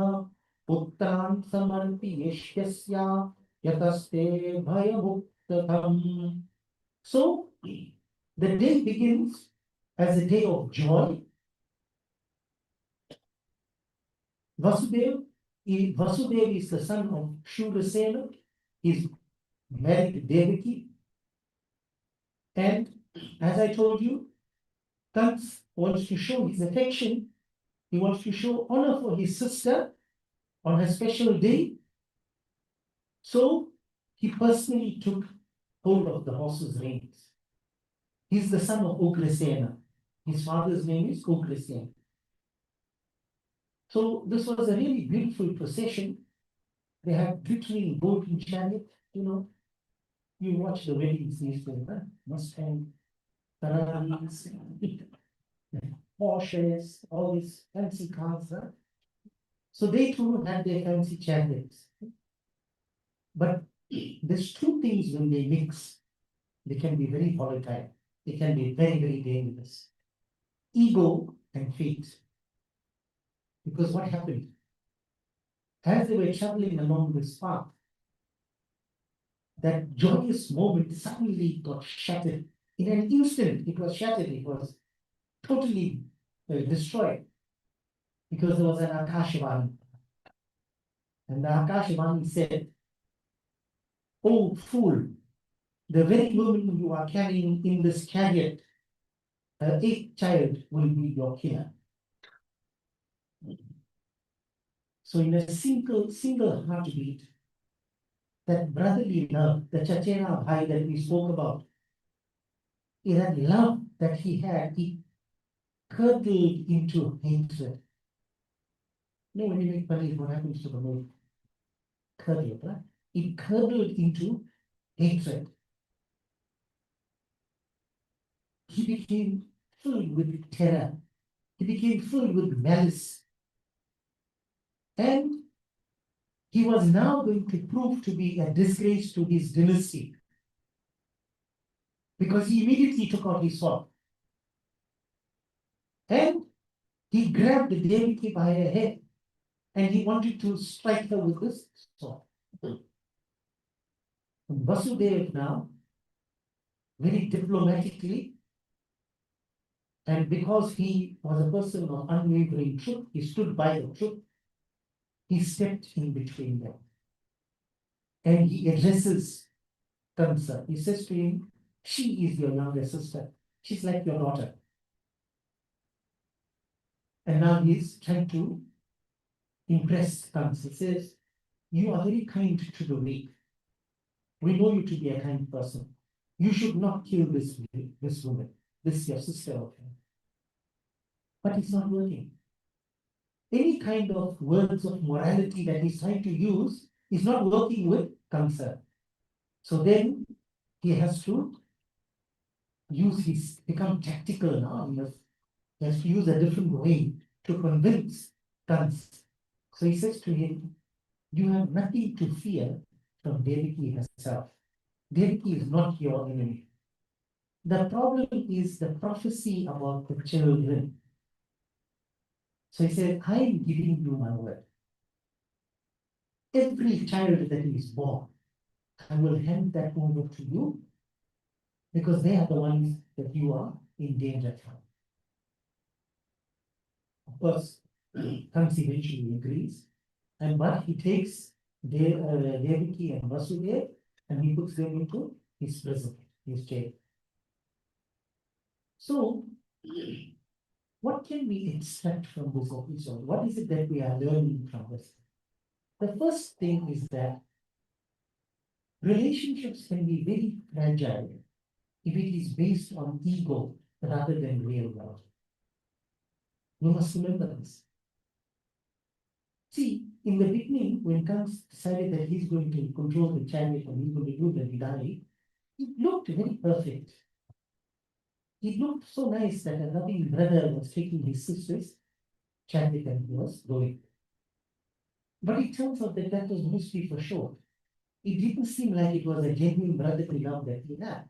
पुत्रान् समर्पयिष्यस्या यतस्ते भयमुक्तम्. So the day begins as a day of joy. Vasudev is the son of Shurasena. He's married to Devaki. And as I told you, Kans wants to show his affection. He wants to show honor for his sister on her special day. So he personally took hold of the horse's reins. He's the son of Ugrasena. His father's name is Ugrasena. So this was a really beautiful procession. They had glittering golden chariot. You watch the weddings these days, huh? Mustang, Ferraris, Porsches, all these fancy cars. Huh? So they too had their fancy chariots. But there's two things when they mix, they can be very volatile. They can be very, very dangerous. Ego and faith. Because what happened? As they were traveling along this path, that joyous moment suddenly got shattered. In an instant, it was shattered. It was totally destroyed. Because there was an Akashvani. And the Akashvani said, "Oh, fool, the very woman you are carrying in this chariot, her eighth child will be your killer." So in a single heartbeat, that brotherly love, the Chachera Bhai that we spoke about, that love that he had, he curdled into hatred. When you make money, what happens to the milk? Curdled, right? It curdled into hatred. He became filled with terror. He became filled with malice. And he was now going to prove to be a disgrace to his dynasty. Because he immediately took out his sword. And he grabbed Devaki by her head. And he wanted to strike her with this sword. And Vasudev now, very diplomatically, and because he was a person of unwavering truth, he stood by the truth, he stepped in between them. And he addresses Kamsa. He says to him, "She is your younger sister. She's like your daughter." And now he's trying to impress Kamsa. He says, "You are very kind to the weak. We know you to be a kind person. You should not kill this woman, this your sister of him." But it's not working. Any kind of words of morality that he's trying to use is not working with Kamsa. So then he has to become tactical now. He has to use a different way to convince Kamsa. So he says to him, "You have nothing to fear from Devaki herself. Devaki is not your enemy. The problem is the prophecy about the children." So he said, "I am giving you my word. Every child that is born, I will hand that over to you because they are the ones that you are in danger from. Of course, Kamsa eventually agrees, but he takes Devaki and Vasudeva and he puts them into his prison, his jail. So, what can we extract from this episode? What is it that we are learning from this? The first thing is that relationships can be very fragile if it is based on ego rather than real love. You must remember this. See, in the beginning, when Kans decided that he's going to control the chariot and he's going to do the Vidari, it looked very perfect. It looked so nice that a loving brother was taking his sister's chariot and he was going. But it turns out that that was mostly for show. It didn't seem like it was a genuine brotherly love that he had.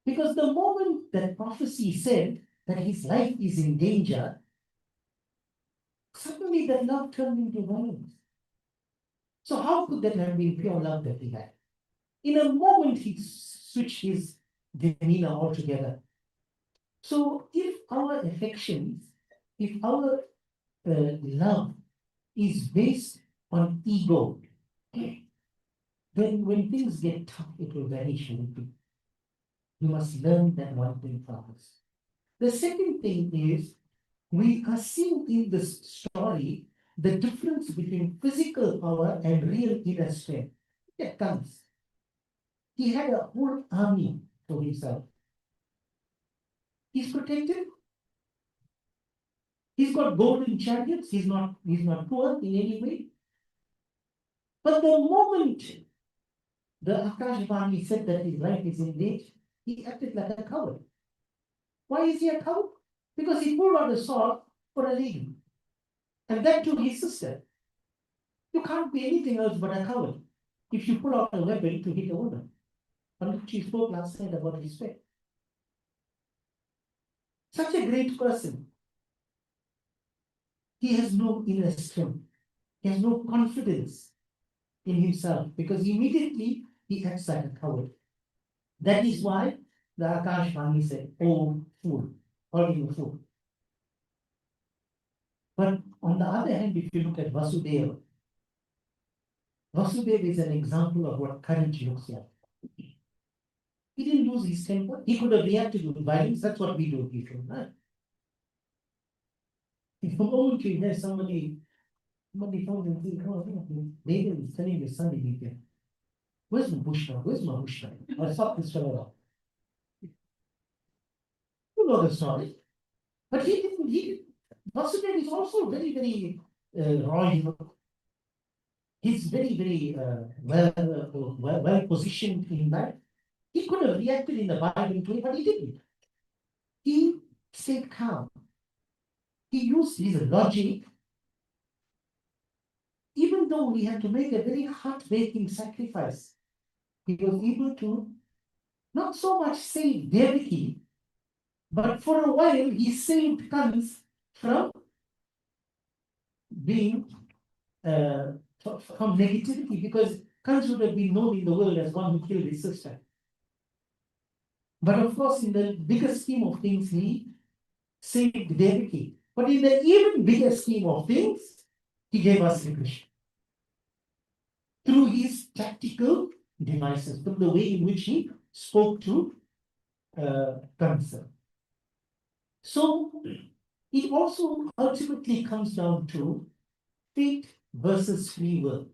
Because the moment that prophecy said that his life is in danger, suddenly that love turned into violence. So how could that have been pure love that he had? In a moment, he switched his demeanor altogether. So if our affections, if our love is based on ego, then when things get tough, it will vanish. You must learn that one thing from us. The second thing is, we are seeing in this story the difference between physical power and real inner strength. That comes. He had a whole army to himself. He's protected. He's got golden chariots. He's not poor in any way. But the moment the Akashvani said that his life is in danger, he acted like a coward. Why is he a coward? Because he pulled out a sword for a lady. And that to his sister. You can't be anything else but a coward if you pull out a weapon to hit a woman. And she spoke last night about respect. Such a great person. He has no inner strength. He has no confidence in himself because immediately he acts like a coward. That is why the Akashvani said, "Oh, fool, call him a fool." But on the other hand, if you look at Vasudeva, Vasudeva is an example of what courage looks like. He didn't lose his temper. He could have reacted with violence. That's what we do people, right? If the moment you hear somebody comes and says, "Oh, David is telling your son immediately, where's my bushman? Where's my bushman? I thought this fellow out." You know the story. But he didn't. Vasudeva is also very, very raw. He's very, very well positioned in that. He could have reacted in a violent way, but he didn't. He stayed calm. He used his logic, even though we had to make a very heartbreaking sacrifice. He was able to not so much save Devaki, but for a while he saved Kans from being from negativity, because Kans would have been known in the world as one who killed his sister. But of course, in the bigger scheme of things, he saved Devaki. But in the even bigger scheme of things, he gave us Krishna. Through his tactical devices, through the way in which he spoke to Kamsa. So, it also ultimately comes down to fate versus free will.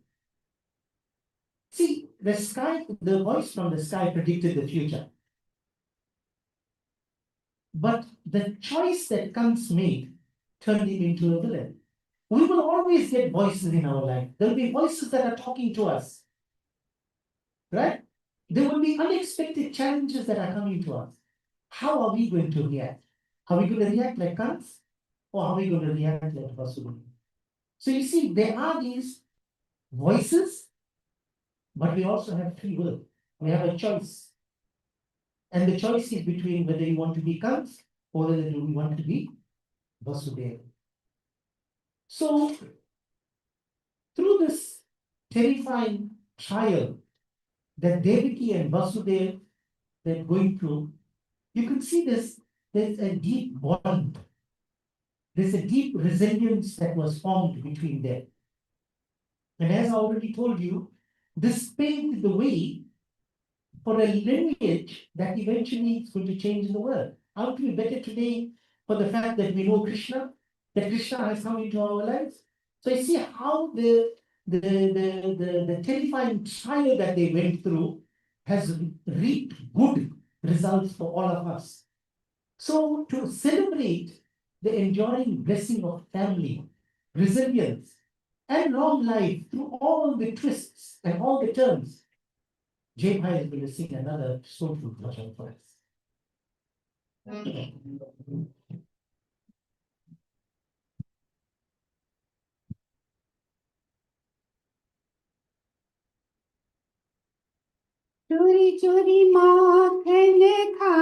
See, the voice from the sky predicted the future. But the choice that Kans made turned him into a villain. We will always get voices in our life. There will be voices that are talking to us. Right? There will be unexpected challenges that are coming to us. How are we going to react? Are we going to react like Kans? Or are we going to react like Vasudeva? So you see, there are these voices, but we also have free will. We have a choice. And the choice is between whether you want to be Kans or whether you want to be Vasudeva. So, through this terrifying trial that Devaki and Vasudeva they're going through, you can see there's a deep bond. There's a deep resilience that was formed between them. And as I already told you, this paved the way for a lineage that eventually is going to change the world. Aren't we better today for the fact that we know Krishna, that Krishna has come into our lives? So I see how the terrifying trial that they went through has reaped good results for all of us. So to celebrate the enduring blessing of family, resilience, and long life through all the twists and all the turns, Jay Bhai is going to sing another soulful bhajan for us. चोरी चोरी माखन खा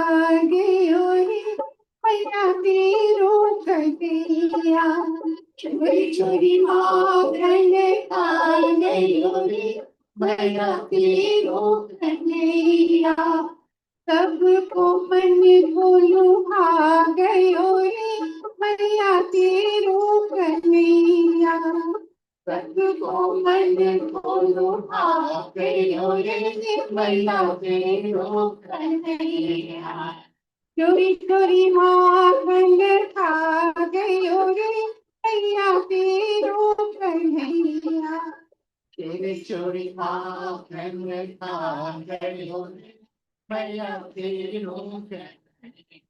गयो रे मैया तेरो कटिया चोरी चोरी माखन खा गयो रे मैया तेरो कन्हैया सबको मन बोलू खा गयो रे मैया तेरो कन्हैया सबको मन बोलू खा गयो रे मैया तेरो कन्हैया चोरी चोरी माखन खा गयो रे मैया तेरो कन्हैया चोरी चोरी माखन खा गयो रे मैया तेरो कन्हैया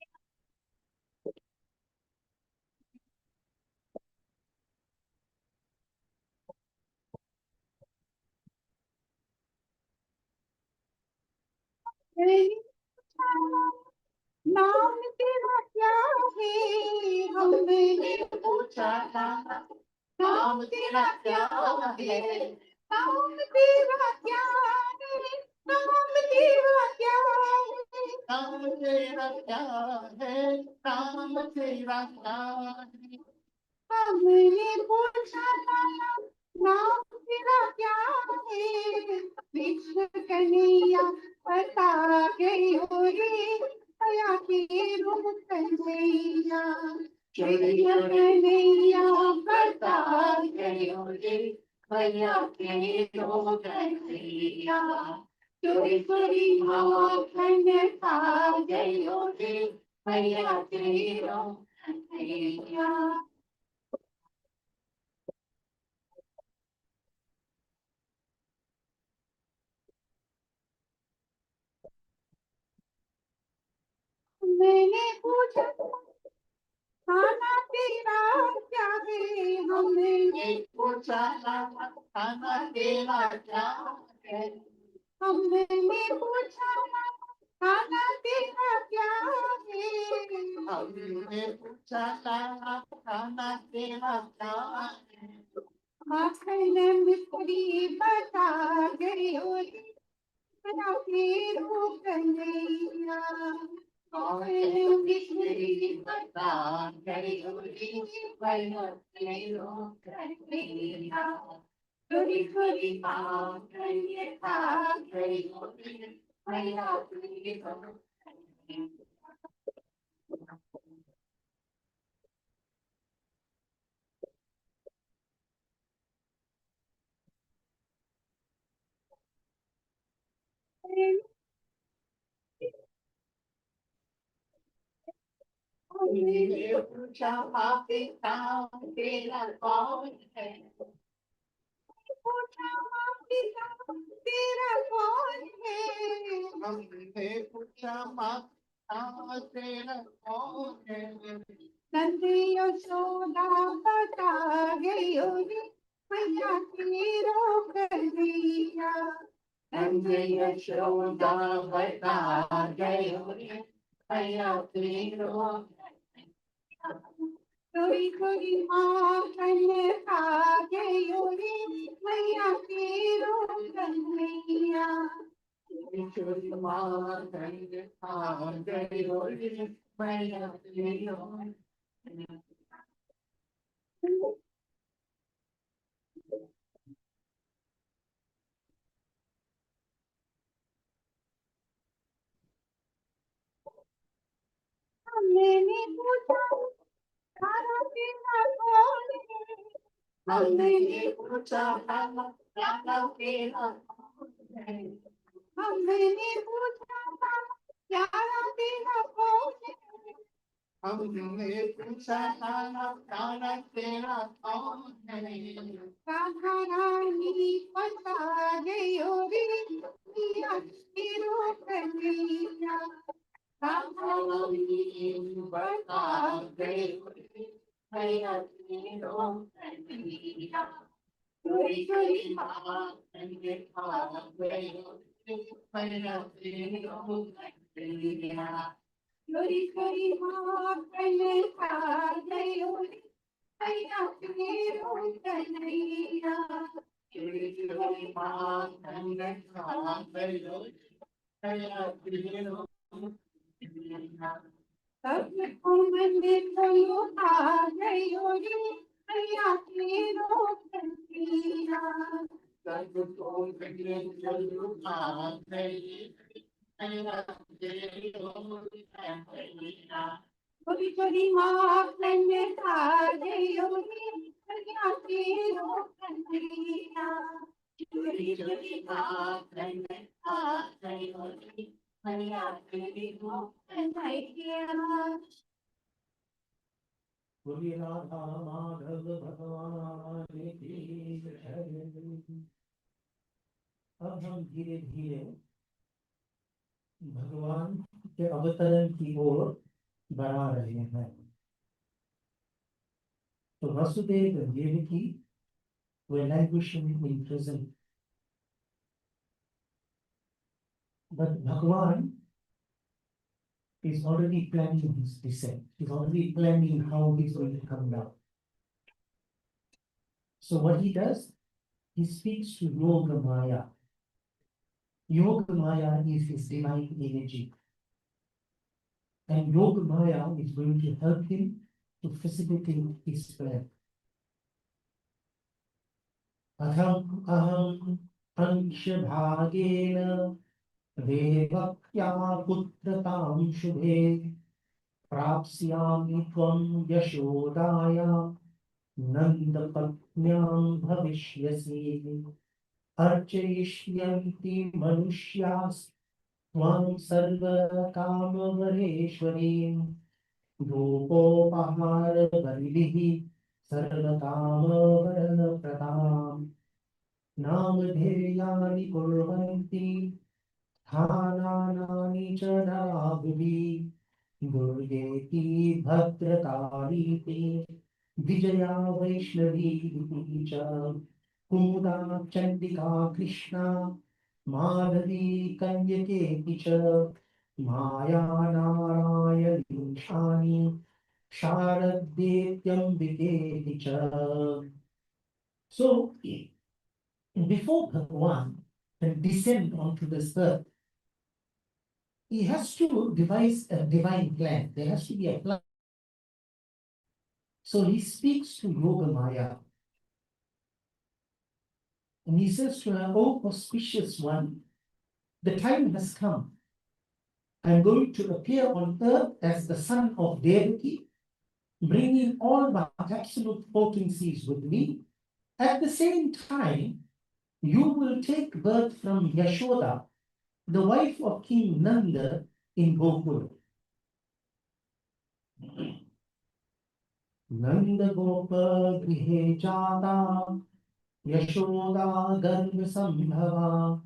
नाम तेरा क्या है हमने पूछा था नाम तेरा क्या है नाम तेरा क्या है नाम तेरा क्या है नाम तेरा क्या है नाम तेरा क्या है हमने पूछा था नाम तेरा क्या है विश्व कन्हैया बता गई हो रे दया की रूप कन्हैया चोरी कन्हैया बता गई हो रे दया की रूप कन्हैया चोरी चोरी माखन खा गई हो रे दया की रूप कन्हैया मैंने पूछा खाना तेरा क्या है हमने पूछा खाना तेरा क्या है हमने पूछा खाना तेरा क्या है हमने पूछा खाना तेरा क्या है माखन मिस्त्री बता गई हो बता तेरो कन्हैया मिस्त्री बता गई हो बता तेरो कन्हैया चोरी चोरी माखन खा गई हो बता तेरो कन्हैया हमने पूछा पापी काम तेरा कौन है पूछा पापी काम तेरा कौन है हमने पूछा पापी काम तेरा कौन है नंदी यशोदा बता गई रे मैया तेरो कन्हैया नंदी यशोदा बता गई रे मैया तेरो चोरी चोरी माखन खा गयो रे मैया तेरो कन्हैया चोरी चोरी माखन खा गयो रे मैया तेरो मैंने पूछा खाना पीना कौन है? मैंने पूछा खाना पीना कौन है? मैंने पूछा खाना पीना कौन है? हमने पूछा खाना तेरा कौन है? राधा रानी बता गयो रे मिया तेरो कन्हैया। राधा रानी बता गयो रे मिया तेरो कन्हैया। चोरी चोरी माखन खा गयो मैया तेरो कन्हैया। चोरी चोरी माखन खा गयो रे मैया तेरो कन्हैया। चोरी चोरी माखन खा गयो मैया तेरो कन्हैया। सबको मैंने खोलो आ गयो रे मैया तेरो कन्हैया। सबको मैंने खोलो आ गयो मैया तेरो कन्हैया। चोरी चोरी माखन खा गयो रे मैया तेरो कन्हैया। चोरी चोरी माखन खा गयो रे मैया तेरो कन्हैया। बोलिए राधा माधव भगवान की जय। अब हम धीरे धीरे भगवान के अवतरण की ओर बढ़ा रहे हैं। तो Vasudev and Devaki were languishing in prison, but Bhagwan is already planning his descent. He's already planning how he's going to come down. So what he does, he speaks to Yoga Maya. Yoga Maya is his divine energy. And Yoga Maya is going to help him to facilitate his plan. Aham Ansha Bhagena Devakya Putratam Shubhe Prapsyami Tvam Yashodaya Nanda Patnyam Bhavishyasi Archayishyanti Manushya's Tvam Sarva Kamavareshwarim Dhupopahara Varidihi Sarvakama Pradam Namadhyayani Kurvanti Dhananani Chanabhuvi Durgeti Bhadrakari Vijaya Vaishnavi Cha Kumuda Chandika Krishna Madhavi Kanyake Cha Maya Narayani Shani Sharaddetyam Vike Cha. So, before Bhagwan can descend onto this earth, he has to devise a divine plan. There has to be a plan. So he speaks to Yoga Maya. And he says to her, "Oh, auspicious one, the time has come. I'm going to appear on earth as the son of Devaki, bringing all my absolute potencies with me. At the same time, you will take birth from Yashoda, the wife of King Nanda in Gokul. Nanda Gopa Grihe Jata Yashoda Garva Sambhava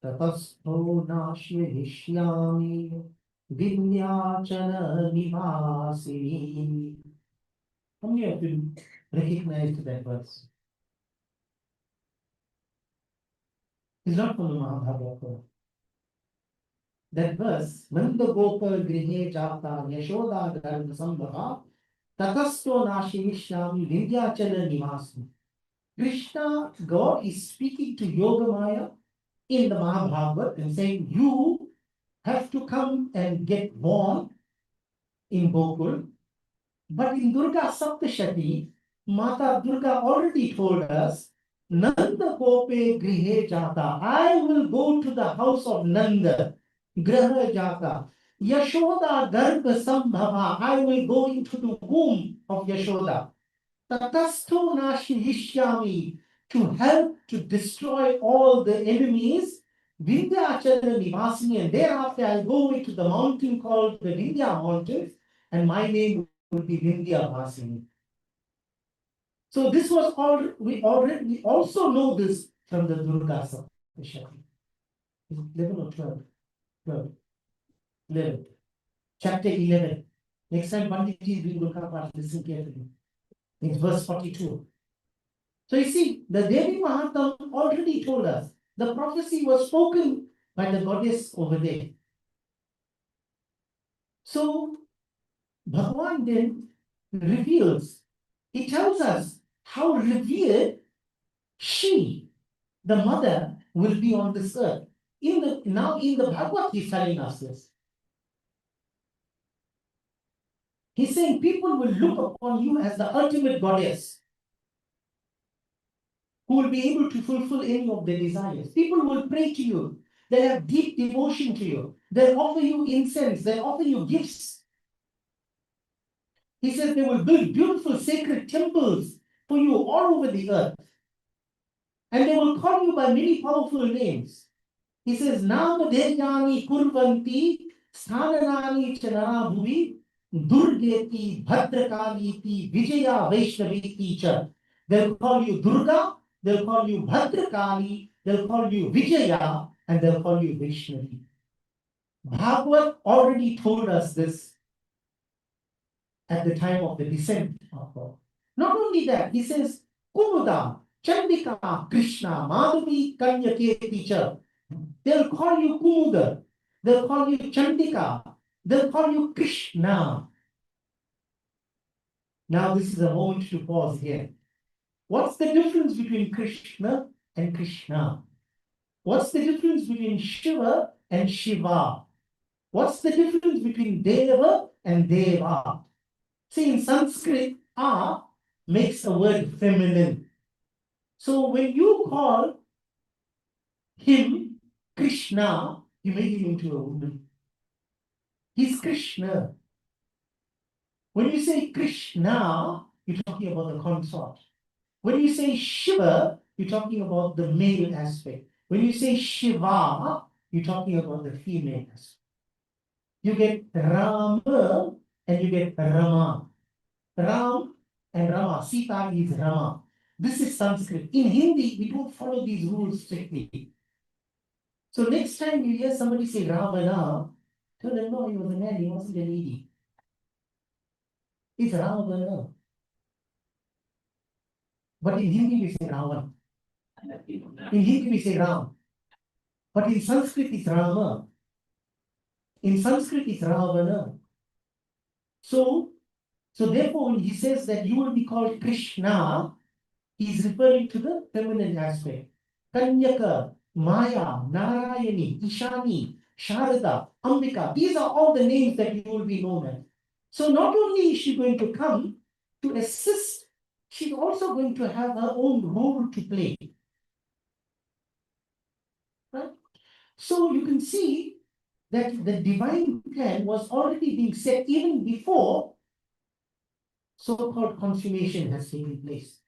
Tapastho Nashyahishyami Vinyachana Nivasini." How many of you recognize that verse? It's not from the Mahabharata. That verse, Nanda Gopa Grihe Jata Yashoda Garva Sambhava Tatasto Nashivishyami Vindhyachala Nivasini. Krishna, God is speaking to Yoga Maya in the Mahabharata and saying, you have to come and get born in Gokul. But in Durga Saptashati, Mata Durga already told us, Nanda Gope Grihe Jata. I will go to the house of Nanda, Graha Jata. Yashoda Garbha Sambhava, I will go into the womb of Yashoda. Tatastu Nashi Yishyami, to help to destroy all the enemies. Vindhyachala Nivasini, and thereafter I'll go into the mountain called the Vindhya Mountains, and my name will be Vindhya Vasini. So this was all we also know this from the Durga Sapthah. 11 or 12? 12. 11. Chapter 11. Next time, Pandit we will come and listen carefully. It's verse 42. So you see, the Devi Mahatam already told us, the prophecy was spoken by the goddess over there. So Bhagwan then reveals, he tells us how revered she, the mother, will be on this earth. Now in the Bhagwat, he's telling us this. He's saying people will look upon you as the ultimate goddess who will be able to fulfill any of their desires. People will pray to you. They'll have deep devotion to you. They'll offer you incense. They'll offer you gifts. He says they will build beautiful sacred temples for you all over the earth. And they will call you by many powerful names. He says, Nama Devyani Kurvanti Sthananani Chanara Bhuvi Durgeti Bhadrakaliti Vijaya Vaishnaviti Cha. They'll call you Durga, they'll call you Bhadrakali, they'll call you Vijaya, and they'll call you Vaishnavi. Bhagwat already told us this at the time of the descent of God. Not only that, he says, Kumuda, Chandika, Krishna, Madhavi, Kanyaketi Cha. They'll call you Kumuda, they'll call you Chandika, they'll call you Krishna. Now this is a moment to pause here. What's the difference between Krishna and Krishna? What's the difference between Shiva and Shiva? What's the difference between Deva and Deva? See, in Sanskrit, A makes a word feminine. So when you call him Krishna, you make him into a woman. He's Krishna. When you say Krishna, you're talking about the consort. When you say Shiva, you're talking about the male aspect. When you say Shiva, you're talking about the female aspect. You get Rama and you get Rama. Ram and Rama. Sita is Rama. This is Sanskrit. In Hindi, we don't follow these rules strictly. So next time you hear somebody say Ravana, tell them no, he was a man, he wasn't a lady. It's Ravana. But in Hindi we say Ravan. In Hindi we say Ram. But in Sanskrit it's Rama. In Sanskrit it's Ravana. So therefore when he says that you will be called Krishna, he is referring to the feminine aspect. Kanyaka, Maya, Narayani, Ishani, Sharada, Ambika. These are all the names that you will be known as. So not only is she going to come to assist, she's also going to have her own role to play. Right? So you can see that the divine plan was already being set even before so-called consummation has taken place.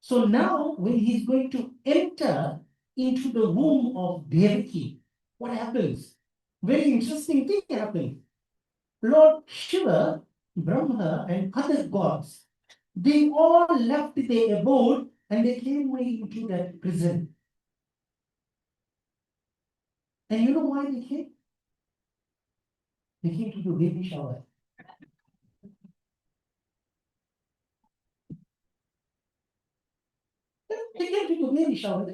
So now when he's going to enter into the womb of Devaki, what happens? Very interesting thing happens. Lord Shiva, Brahma, and other gods, they all left their abode and they came into that prison. And you know why they came? They came to do baby shower. They came to do baby shower.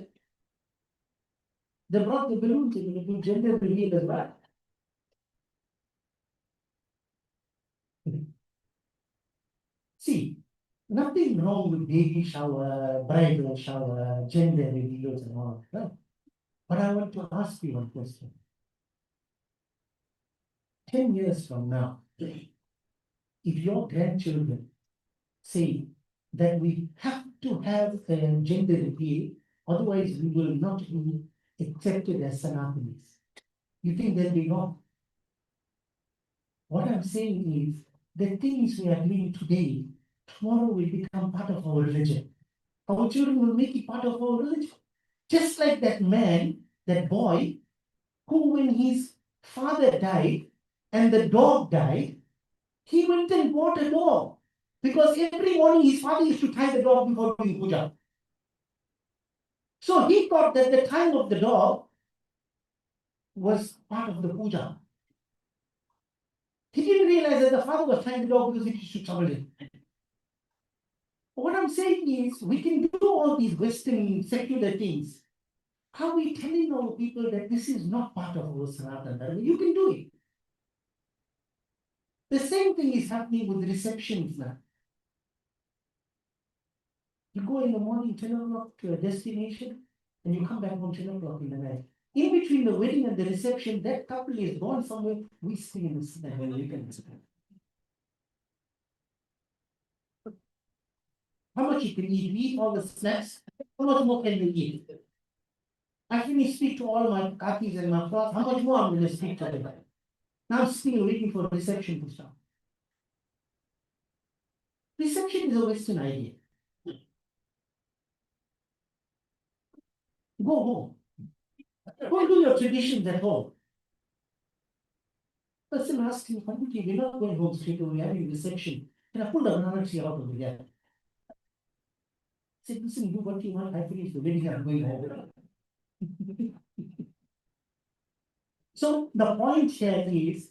They brought the balloons and they do gender reveal as well. See, nothing wrong with baby shower, bridal shower, gender reveals and all, right? But I want to ask you one question. 10 years from now, if your grandchildren say that we have to have a gender reveal, otherwise we will not be accepted as Sanatanis. You think they'll be wrong? What I'm saying is, the things we are doing today, tomorrow will become part of our religion. Our children will make it part of our religion. Just like that man, that boy, who when his father died and the dog died, he went and bought a dog. Because every morning his father used to tie the dog before doing puja. So he thought that the tying of the dog was part of the puja. He didn't realize that the father was tying the dog because it used to trouble him. What I'm saying is, we can do all these Western secular things. Are we telling our people that this is not part of our Sanatana Dharma? You can do it. The same thing is happening with receptions now. You go in the morning, 10 o'clock to a destination, and you come back home 10 o'clock in the night. In between the wedding and the reception, that couple is gone somewhere, we stay in the city. How much you can eat? We eat all the snacks. How much more can we eat? I finished speak to all my kakis and my class. How much more I'm going to speak to them? Now I'm still waiting for reception to start. Reception is a Western idea. Go home. Go do your traditions at home. Person asked him, Panditi, we're not going home straight away, we're having reception. Can I pull the banana tree out of the gap? I said, listen, do what you want, I finished the wedding, I'm going home. So the point here is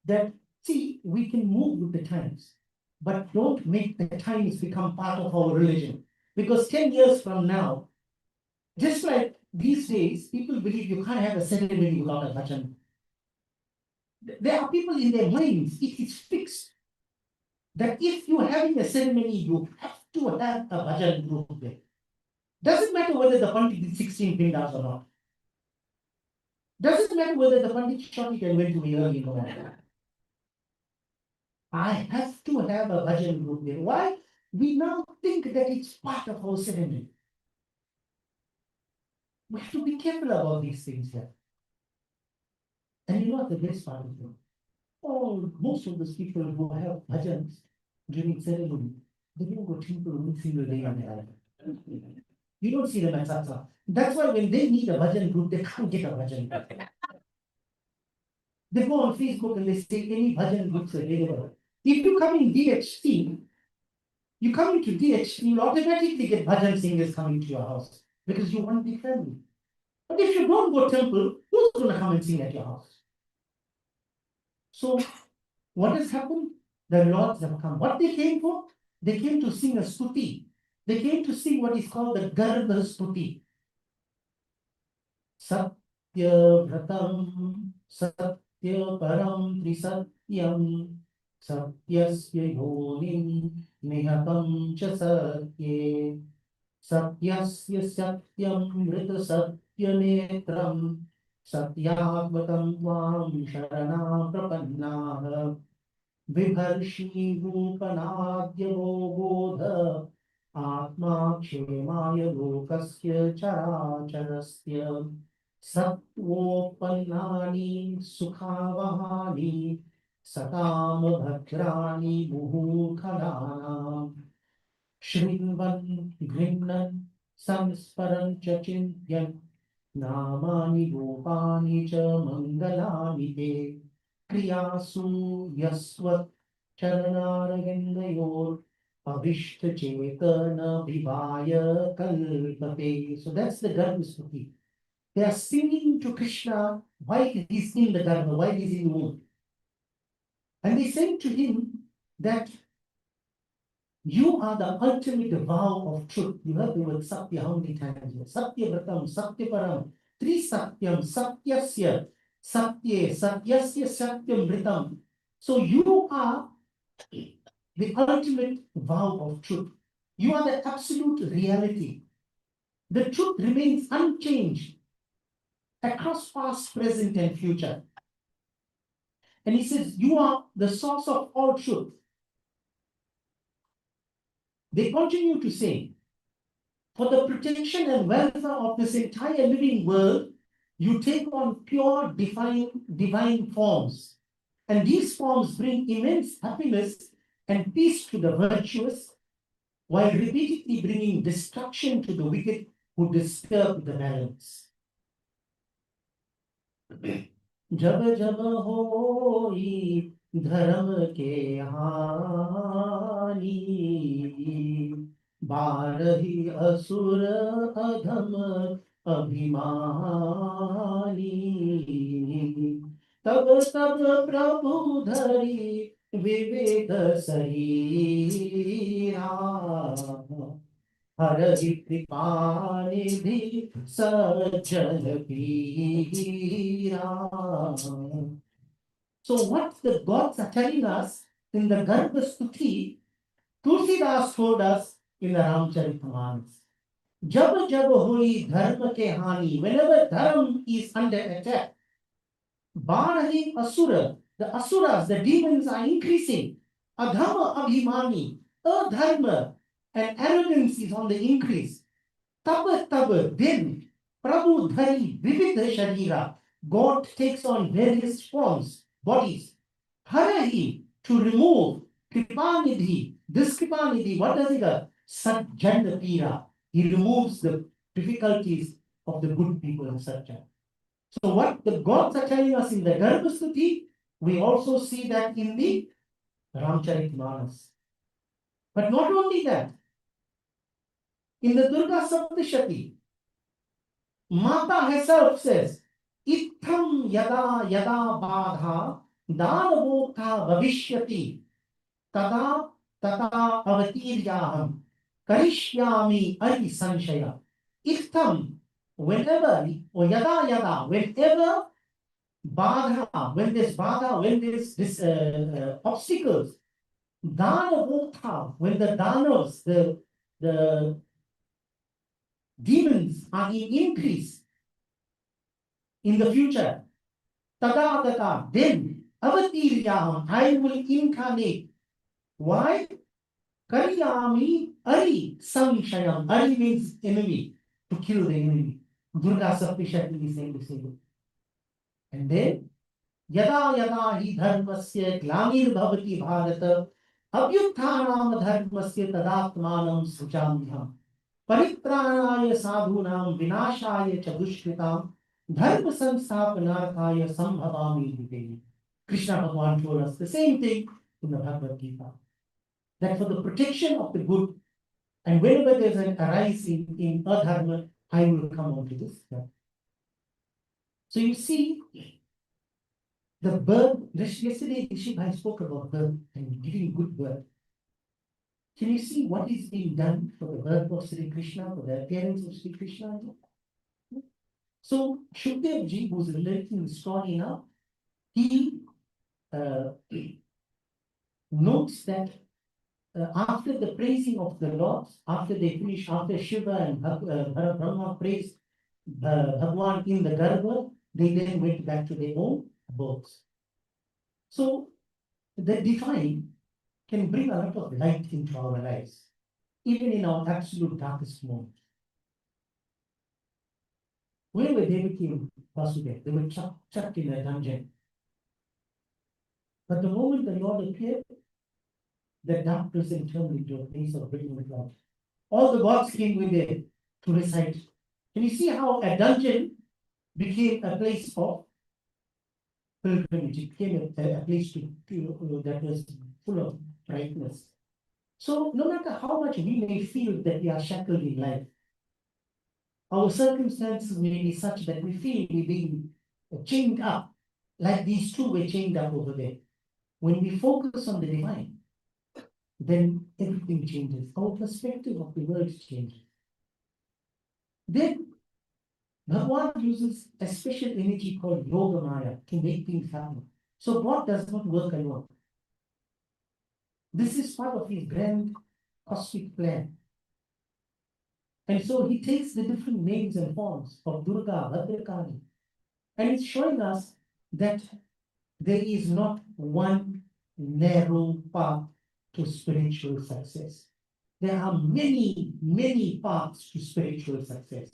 that, see, we can move with the times, but don't make the times become part of our religion. Because 10 years from now, just like these days, people believe you can't have a ceremony without a bhajan. There are people in their minds, it is fixed that if you're having a ceremony, you have to have a bhajan group there. Doesn't matter whether the Pandit did 16 pindas or not. Doesn't matter whether the Pandit shot it and went to me early in the morning. I have to have a bhajan group there. Why? We now think that it's part of our ceremony. We have to be careful about these things here. And you know what the best part of it? Most of those people who have bhajans during ceremony, they don't go to temple one single day on their life. You don't see them at Sapthah. That's why when they need a bhajan group, they can't get a bhajan group. They go on Facebook and they say any bhajan groups available. If you come in DHC, you come into DHC, you automatically get bhajan singers coming to your house because you want big family. But if you don't go temple, who's going to come and sing at your house? So what has happened? The lords have come. What they came for? They came to sing a stuti. They came to sing what is called the Garbha Stuti. Satya Vratam, Satya Param Trisatyam, Satyasya Yonim, Nihatam Cha Satye, Satyasya Satyam Mrita Satya Netram, Satyavatam Tvam Sharana Prapannaha. Vibharshi Rupanadhyavo Bodha Atma Kshemaya Lokasya Characharasya Sattvopanani Sukhavahani Satam Bhadrani Muhukhadanam Shrinvan Grimnan Samsparan Chachintyan Namani Rupani Cha Mangalani Te Kriyasu Yasvat Charanaragendayor Avishta Chetana Vivaya Kalpate. So that's the Garbha Stuti. They are singing to Krishna while he's in the Garbha, while he's in the womb. And they say to him that you are the ultimate vow of truth. You heard the word Satya how many times? Satya Vratam, Satya Param, Tri Satyam, Satyasya, Satya, Satyasya, Satyam Vritam. So you are the ultimate vow of truth. You are the absolute reality. The truth remains unchanged across past, present, and future. And he says, you are the source of all truth. They continue to say, for the protection and welfare of this entire living world, You take on pure divine forms. And these forms bring immense happiness and peace to the virtuous, while repeatedly bringing destruction to the wicked who disturb the balance. जब जब होई धर्म के हानि, बारही असुर अधम अभिमानी, तब तब प्रभु धरि विवेक शरीरा, हरहि कृपा निधि सज्जन पीरा. So what the gods are telling us in the Garbha Stuti, Tulsidas told us in the Ramcharitamanas. Jab jab hui dharma ke hani, whenever dharma is under attack, Barahi Asura, the Asuras, the demons are increasing. Adhama Abhimani, Adharma and arrogance is on the increase. Taba Taba, then Prabhu Dhari Vividha Sharira, God takes on various forms, bodies. Harahi, to remove Kripanidhi. This Kripanidhi, what does it do? Sajjana Pira. He removes the difficulties of the good people of Sajjana. So what the gods are telling us in the Garbhastuti, we also see that in the Ramcharitmanas. But not only that, in the Durga Saptashati, Mata herself says, Itham yada yada badha danavotha bhavishyati tada tata avatiryaham karishyami ari sanshaya. Itham, whenever, or yada yada, whenever Badha, when there's Badha, when there's this obstacles, Danavotha, when the Danavas, the demons are in increase in the future, Tada Tata, then Avatiryaham, I will incarnate. Why? Karyami Ari Samshayam. Ari means enemy, to kill the enemy. Durga Saptashati is saying the same. And then यदा यदा हि धर्मस्य ग्लानिर्भवति भारत अभ्युत्थानां धर्मस्य तदात्मानं सृजाम्यहम् परित्राणाय साधूनां विनाशाय च दुष्कृतां धर्म संस्थापनार्थाय संभवामि युगे. Krishna Bhagavan told us the same thing in the Bhagavad Gita, that for the protection of the good, and whenever there's an arise in adharma, I will come on to this. So you see, the birth, yesterday Rishi spoke about birth and giving good birth. Can you see what is being done for the birth of Sri Krishna, for the appearance of Sri Krishna? So Shukdev Ji, who's relating the story now, he notes that after the praising of the Lord, after they finish, after Shiva and Brahma praised Bhagwan in the Garbha, they then went back to their own abodes. So the divine can bring a lot of light into our lives, even in our absolute darkest moment. Where were Devaki and Vasudeva? They were chucked in a dungeon. But the moment the Lord appeared, the darkness turned into a place of brilliant light. All the gods came with it to recite. Can you see how a dungeon became a place of pilgrimage? It became a place that was full of brightness. So no matter how much we may feel that we are shackled in life, our circumstances may be such that we feel we're being chained up, like these two were chained up over there. When we focus on the divine, then everything changes. Our perspective of the world changes. Then Bhagwan uses a special energy called Yoga Maya to make things happen. So God does not work alone. This is part of his grand cosmic plan. And so he takes the different names and forms of Durga, Bhadrakali, and it's showing us that there is not one narrow path to spiritual success. There are many, many paths to spiritual success.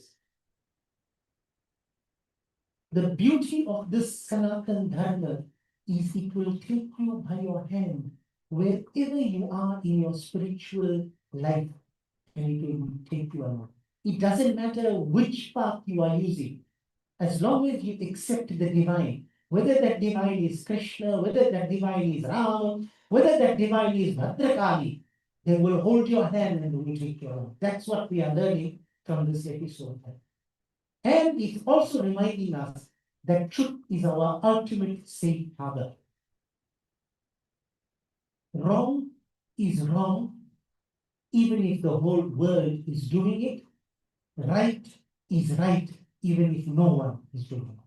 The beauty of this Sanatan Dharma is it will take you by your hand wherever you are in your spiritual life, and it will take you along. It doesn't matter which path you are using, as long as you accept the divine, whether that divine is Krishna, whether that divine is Rama, whether that divine is Bhadrakali, they will hold your hand and will take you along. That's what we are learning from this episode. And it's also reminding us that truth is our ultimate safe harbor. Wrong is wrong, even if the whole world is doing it. Right is right, even if no one is doing it.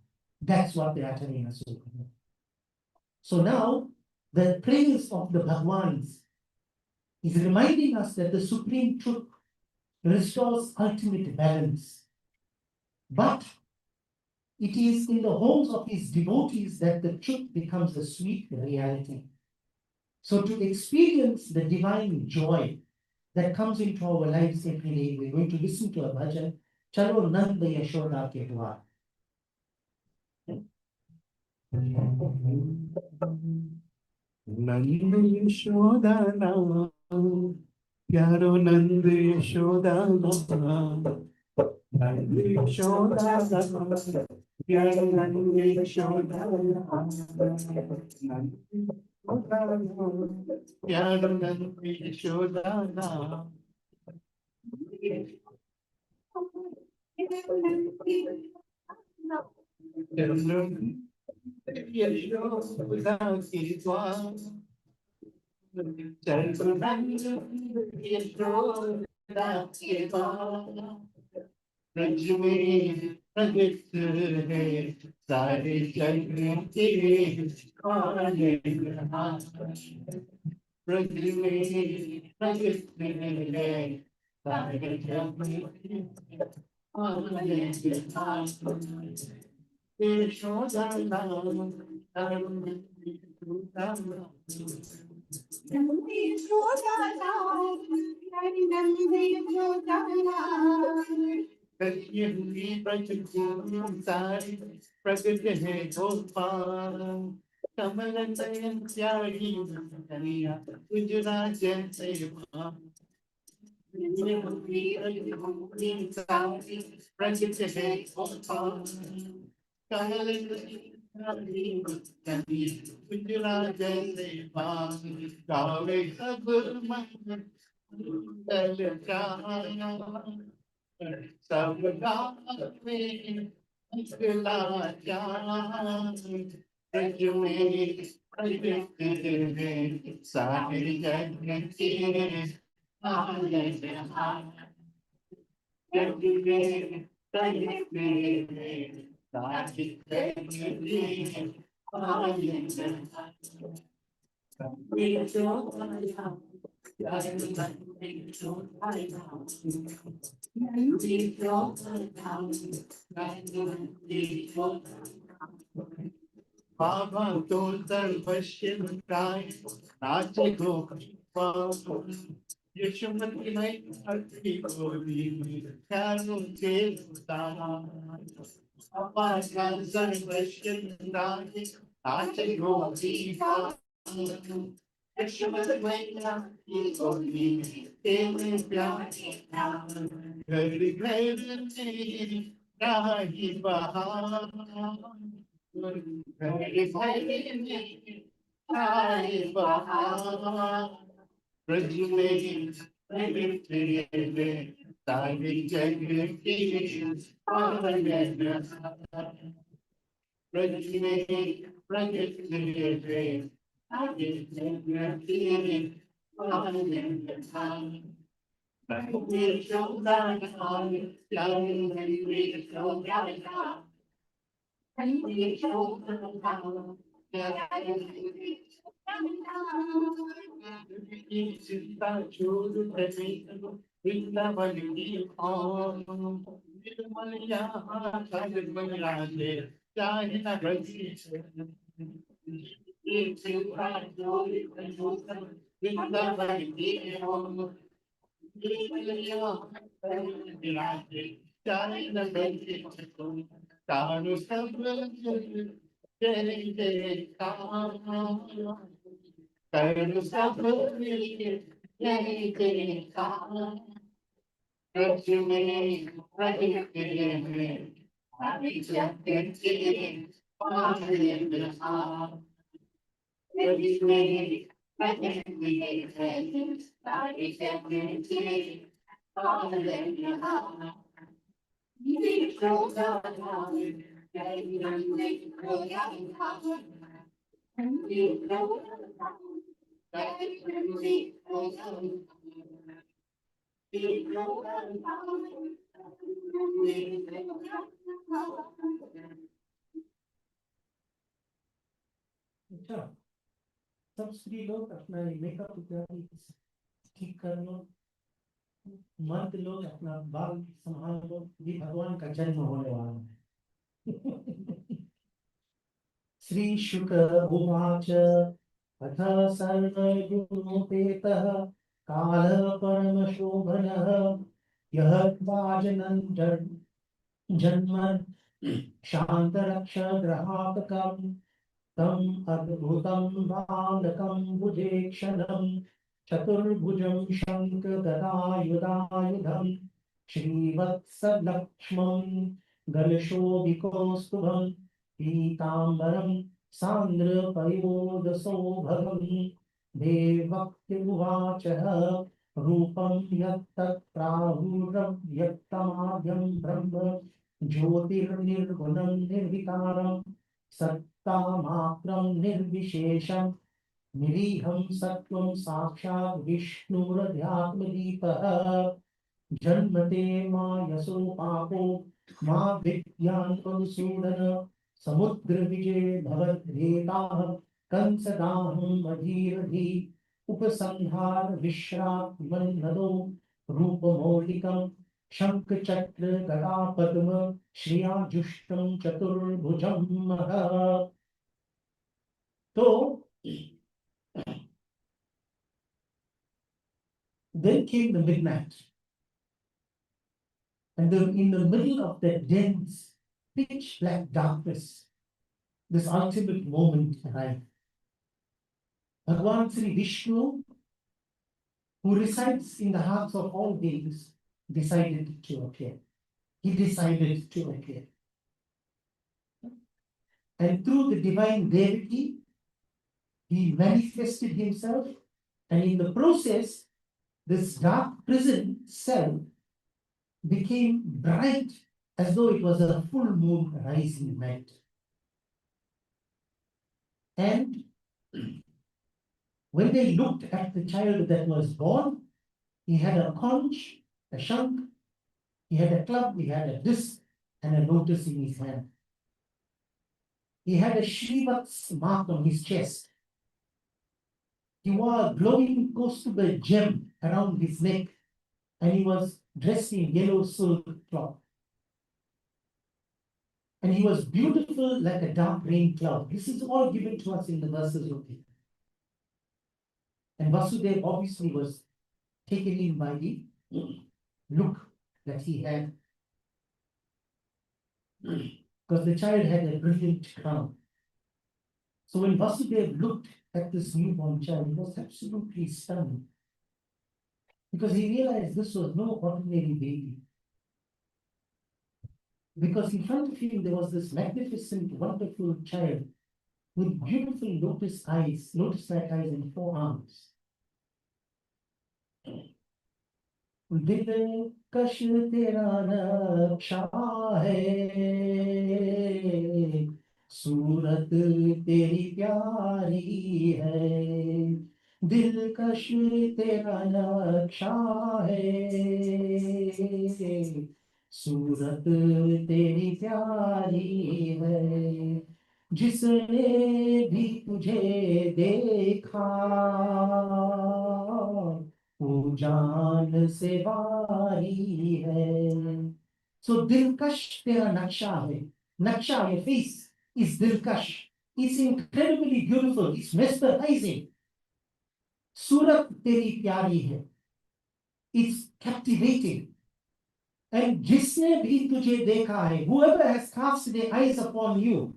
That's what they are telling us. So now, the praise of the Bhagwans is reminding us that the supreme truth restores ultimate balance. But it is in the homes of his devotees that the truth becomes a sweet reality. So to experience the divine joy that comes into our lives every day, we're going to listen to a bhajan, Chalo Nanda Yashoda Ke Dwar. Nanda Yashoda Nam, Pyaro Nanda Yashoda Nam, Nanda Yashoda Nam, Pyaro Nanda Yashoda Nam, Pyaro Nanda Yashoda Nam. Yashoda Ki Dwar. Braj में प्रगट है सारे जग के काले ब्रज में प्रगट है सारे जग के यशोदा नाम प्रगट है गोपाल कमल नयन त्यागी कन्हैया गुजरा जैसे प्रगट है गोपाल कमल गुजरा जैसे गावे सब मन सब गावे अगला जान ब्रज में प्रगट है सारे जग के आनंद जग में प्रगट है सारे जग के आनंद बाबा तो सर्वश्य काय नाचे गोपाल यशोमती में अति गोरी ख्यालों के उतारा बाबा का सर्वश्य काय नाचे गोपाल यशोमती में अति गोरी तेरे प्यार घर घर में राही बहार ब्रज में सारी जग की ब्रज में प्रगट सारी जग की यशोदा नाम प्यारे यशोदा नाम चिंता छोड़ वृंदावन की निर्मल यहाँ राधे चाहे न चिंता छोड़ वृंदावन की निर्मल यहाँ राधे चाहे न तारु सब जय जयकार तारु सब जय जयकार रज में रहते हैं हरि जगत पालनहार रज में रहते हैं हरि जगत पालनहार अच्छा, सब स्त्री लोग अपना मेकअप इत्यादि ठीक कर लो, मर्द लोग अपना बाल संभाल लो, ये भगवान का जन्म होने वाला है। श्री शुक उवाच अथ सर्वगुणोपेतः कालः परमशोभनः यः वाजनं जन्म शान्तरक्षग्रहात्कम् तम् अद्भुतं बालकं भुजेक्षणं चतुर्भुजं शङ्खगदायुधायुधं श्रीवत्सलक्ष्मं गलशोभिकौस्तुभं पीताम्बरं सान्द्रपयोदसौभगं देवक्त्युवाचः रूपं यत्तत् प्राहुरव्यक्तमाद्यं ब्रह्म ज्योतिर्निर्गुणं निर्विकारम् सत्तामात्रं निर्विशेषं निरीहं सत्त्वं साक्षात् विष्णुरध्यात्मदीपः जन्मते मायसो पापो मा विद्यान्त्वसूदन समुद्रविजये भवद्भेताः कंसदाहं मधीरधि उपसंहार विश्रामन्नदो रूपमौलिकं शंखचक्र गदा पद्म श्रियाजुष्टं चतुर्भुजं महः। तो then came the midnight, and then in the middle of that dense pitch black darkness, this ultimate moment arrived. Bhagwan Sri Vishnu, who resides in the hearts of all beings, decided to appear. He decided to appear. And through the divine devotee, he manifested himself, and in the process, this dark prison cell became bright as though it was a full moon rising night. And when they looked at the child that was born, he had a conch, a shank, he had a club, he had a disc, and a lotus in his hand. He had a Shrivats mark on his chest. He wore a glowing costal gem around his neck, and he was dressed in yellow silk cloth. And he was beautiful like a dark rain cloud. This is all given to us in the verses of the. And Vasudeva obviously was taken in by the look that he had. Because the child had a brilliant crown. So when Vasudeva looked at this newborn child, he was absolutely stunned. Because he realized this was no ordinary baby. Because in front of him there was this magnificent, wonderful child with beautiful lotus-like eyes and 4 arms. दिल कश तेरा नक्शा है, सूरत तेरी प्यारी है, दिल कश तेरा नक्शा है, सूरत तेरी प्यारी है, जिसने भी तुझे देखा वो जान से वारी है. So दिलकश तेरा नक्शा है. Naksha, your face, is dilkash. It's incredibly beautiful. It's mesmerizing. Surat teri pyari hai. It's captivating. And जिसने भी तुझे देखा है, whoever has cast their eyes upon you,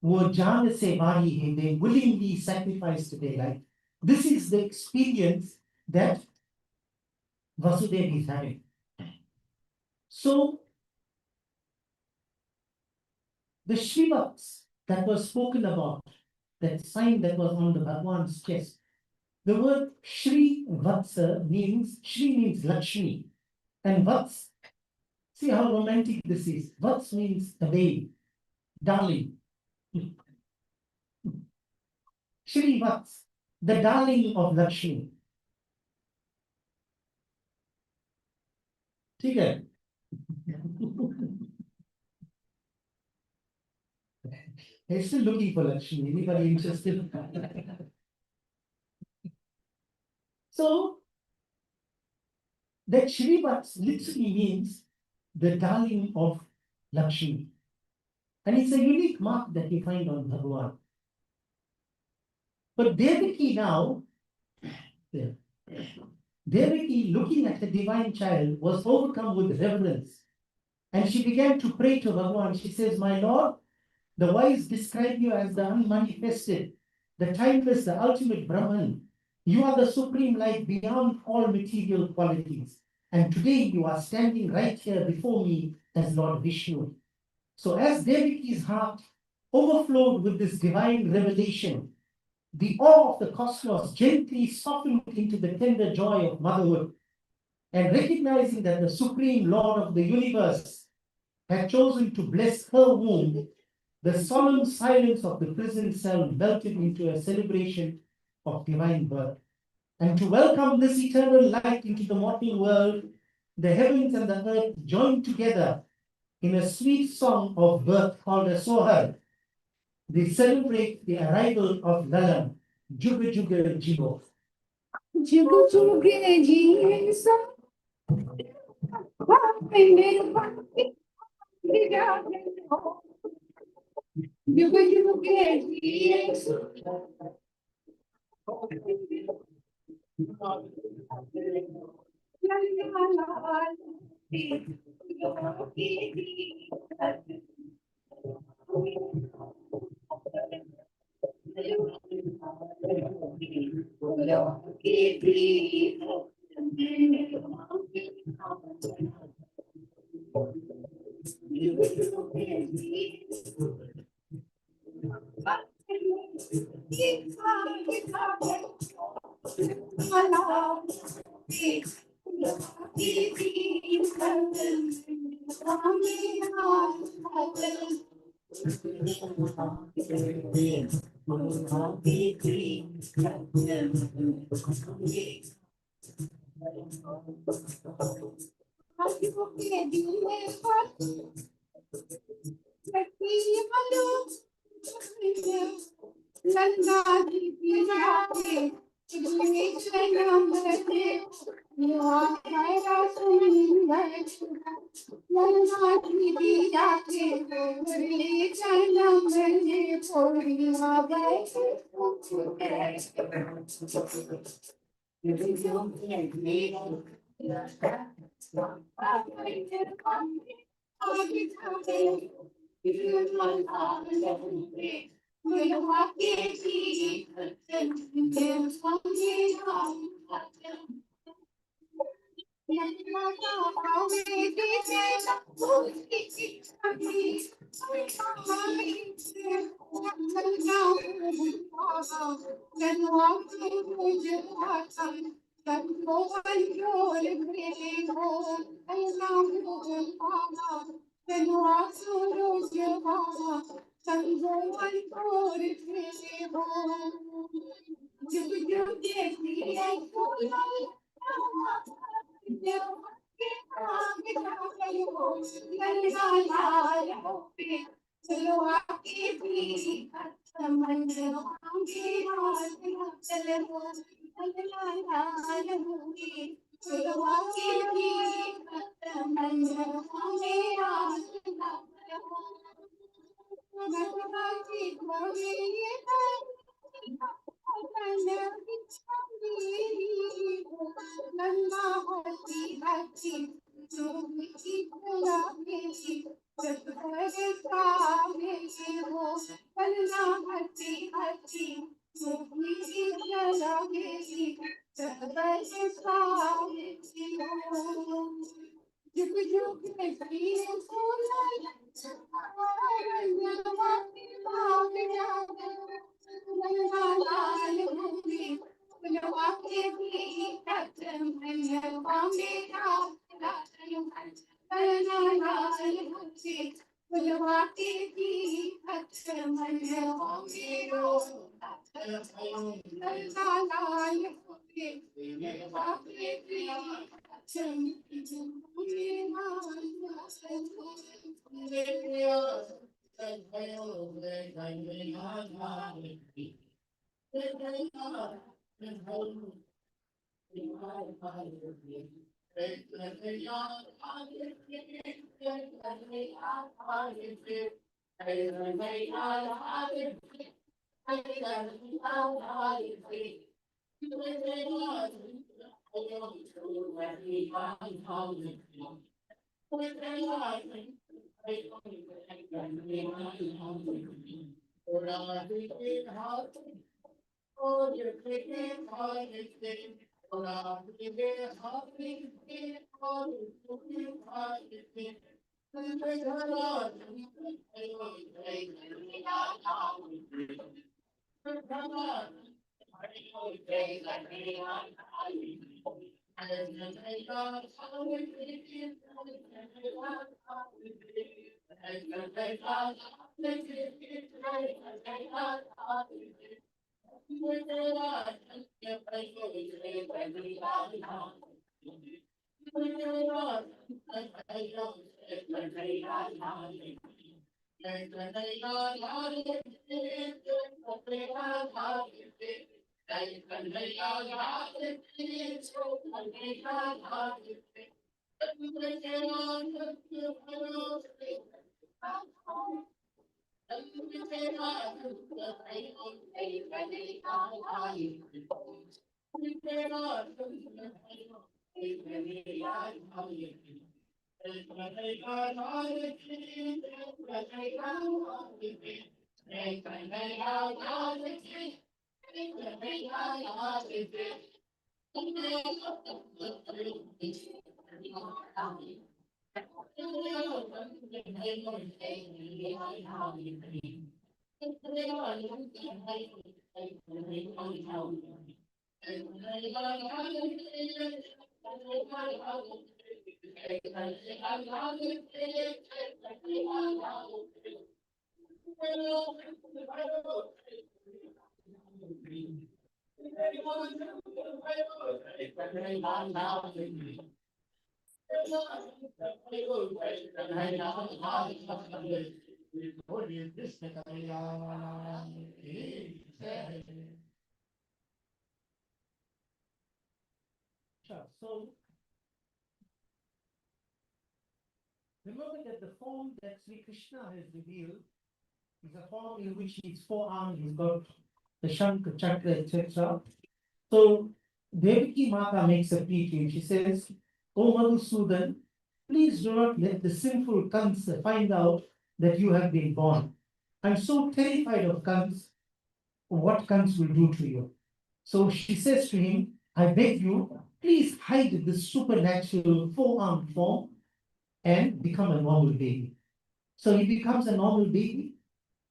वो जान से मारी है, they willingly sacrificed their life. This is the experience that Vasudeva is having. So the Shivaks that was spoken about, that sign that was on the Bhagwan's chest, the word Shri Vatsa means, Shri means Lakshmi, and Vats, see how romantic this is. Vats means the babe, darling. Shri Vats, the darling of Lakshmi. ठीक है? They're still looking for Lakshmi. Anybody interested? So that Shri Vats literally means the darling of Lakshmi. And it's a unique mark that you find on Bhagwan. But Devaki now, there, Devaki, looking at the divine child, was overcome with reverence. And she began to pray to Bhagwan. She says, my Lord, the wise describe you as the unmanifested, the timeless, the ultimate Brahman. You are the supreme light beyond all material qualities. And today you are standing right here before me as Lord Vishnu. So as Devaki's heart overflowed with this divine revelation, the awe of the cosmos gently softened into the tender joy of motherhood. And recognizing that the supreme Lord of the universe had chosen to bless her womb, the solemn silence of the prison cell melted into a celebration of divine birth. And to welcome this eternal light into the mortal world, the heavens and the earth joined together in a sweet song of birth called a Sohar. They celebrate the arrival of Lalan, Juga Juga Jivo. Jugu jugu Jesus, jugu jugu Jesus. Sure. So remember that the form that Sri Krishna has revealed is a form in which his forearm he's got the Shankha, Chakra, etc. So Devaki Mata makes a plea to him. She says, "O Madhusudan, please do not let the sinful Kansa find out that you have been born. I'm so terrified of Kans, what Kans will do to you." So she says to him, "I beg you, please hide this supernatural four-armed form and become a normal baby." So he becomes a normal baby.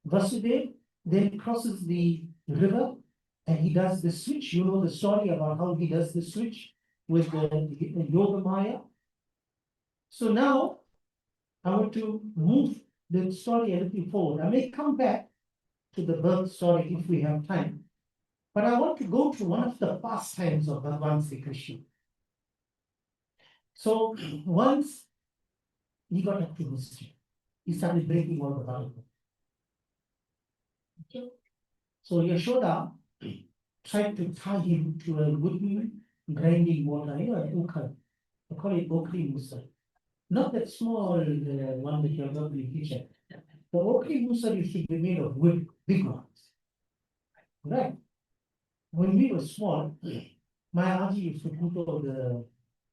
Vasudev then crosses the river and he does the switch. You know the story about how he does the switch with the Yoga Maya. So now I want to move the story a little forward. I may come back to the birth story if we have time. But I want to go to one of the pastimes of Bhagavan Sri Krishna. So once he got up to mystery, he started breaking all the Bhagavad. So Yashoda tried to tie him to a wooden grinding water, an ukha. I call it Okri Musa. Not that small one that you have got in the kitchen. The Okri Musa used to be made of wood, big ones. Right? When we were small, my auntie used to put all the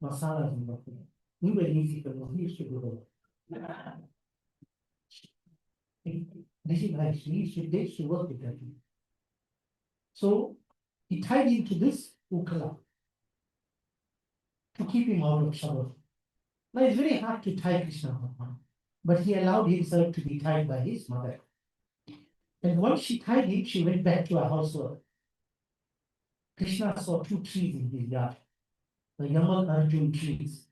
masalas in the food. We were easy people, we used to do that. This is nice. They used to work with that. So he tied him to this ukala to keep him out of trouble. Now it's very hard to tie Krishna Bhagavan, but he allowed himself to be tied by his mother. And once she tied him, she went back to her housework. Krishna saw two trees in his yard, the Yamal Arjun trees.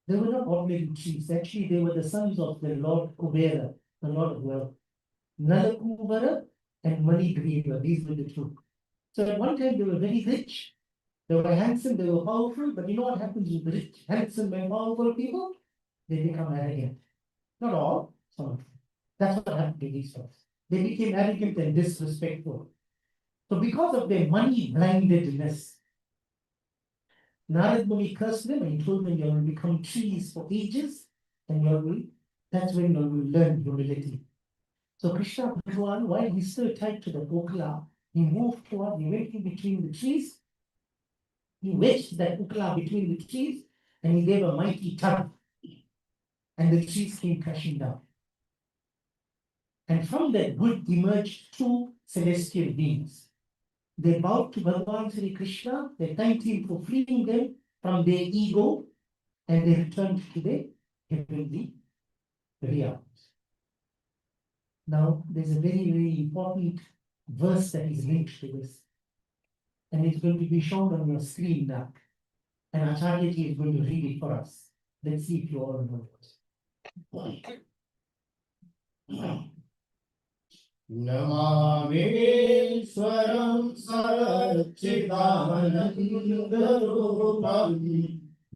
They were not ordinary trees. Actually, they were the sons of the Lord Kubera, the Lord of Wealth. Nalakuvara and Manigriva, these were the two. So at one time they were very rich. They were handsome, they were powerful, but you know what happens with rich, handsome, and powerful people? They become arrogant. Not all, some of them. That's what happened to these folks. They became arrogant and disrespectful. So because of their money blindedness, Narad Muni cursed them and he told them you will become trees for ages and that's when you will learn humility. So Krishna Bhagavan, while he's still tied to the ukala, he moved toward, he went in between the trees, he wedged that ukala between the trees and he gave a mighty tug and the trees came crashing down. And from that wood emerged two celestial beings. They bowed to Bhagavan Sri Krishna, they thanked him for freeing them from their ego, and they returned to their heavenly realms. Now, there's a very, very important verse that is linked to this, and it's going to be shown on your screen now. And Acharya ji is going to read it for us. Let's see if you all know it. Namameश्वरं sarchidanandrupam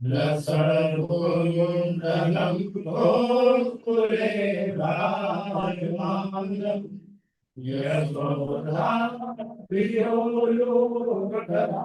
lasarvundalam kurkulevaramandam yasoda viyolokara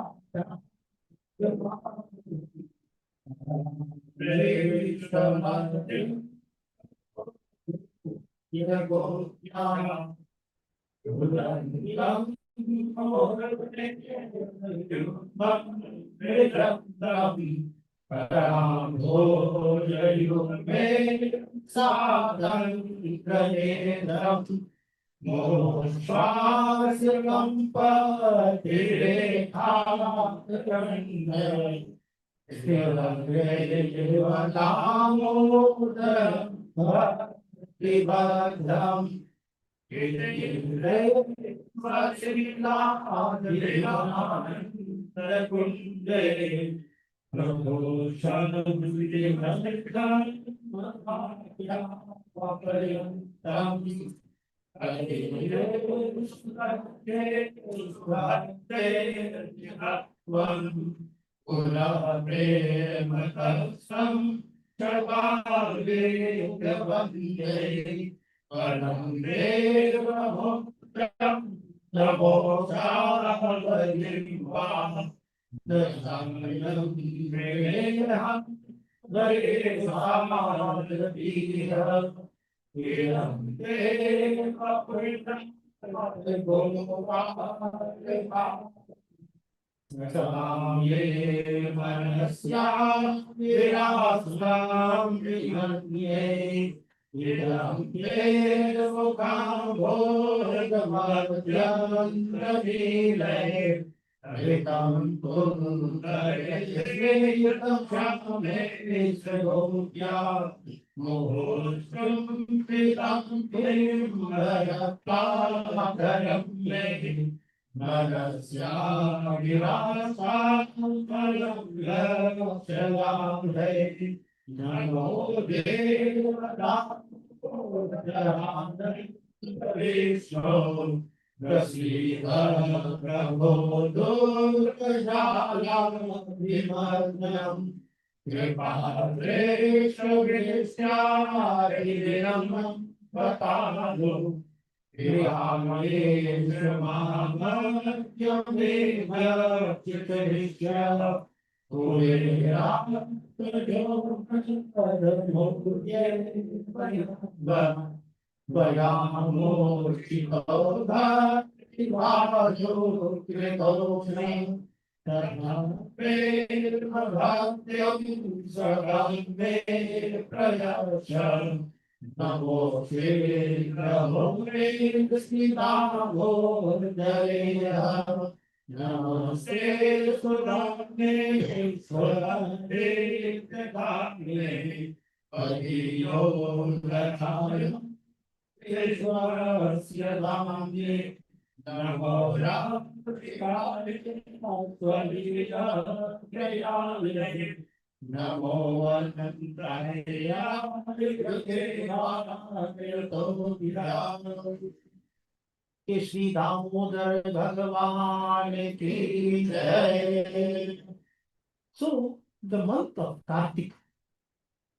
Namo Shri Namo Shri Namo Jaya Namaste Sudhamne Swadhamne Jagame Adiyo Gathaya Vishwasya Dhamne Namo Ramkrishnaye Swaliya Jayalaya Namo Anantaya Shri Damodar Bhagavan ki Jai. So the month of Kartik,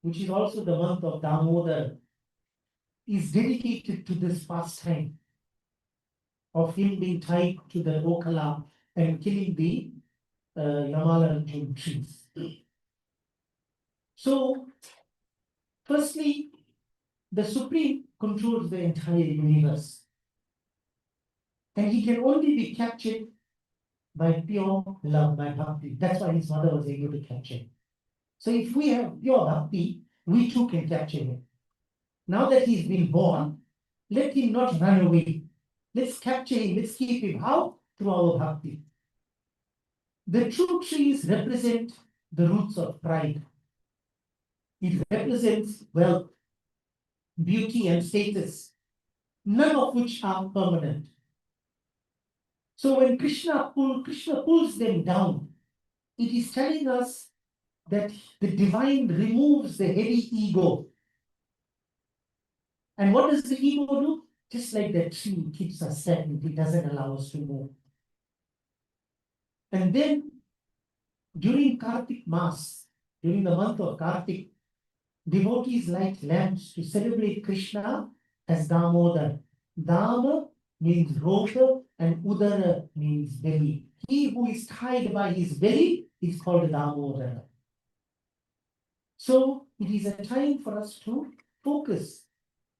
which is also the month of Damodar, is dedicated to this pastime of him being tied to the Okala and killing the Yamala and trees. So, firstly, the Supreme controls the entire universe. And he can only be captured by pure love, by bhakti. That's why his mother was able to capture him. So if we have pure bhakti, we too can capture him. Now that he's been born, let him not run away. Let's capture him, let's keep him. How? Through our bhakti. The true trees represent the roots of pride. It represents wealth, beauty, and status, none of which are permanent. So when Krishna pulls them down, it is telling us that the divine removes the heavy ego. And what does the ego do? Just like that tree keeps us stagnant, it doesn't allow us to move. And then during Kartik Mass, during the month of Kartik, devotees light lamps to celebrate Krishna as Damodar. Dama means rope and Udara means belly. He who is tied by his belly is called Damodar. So it is a time for us to focus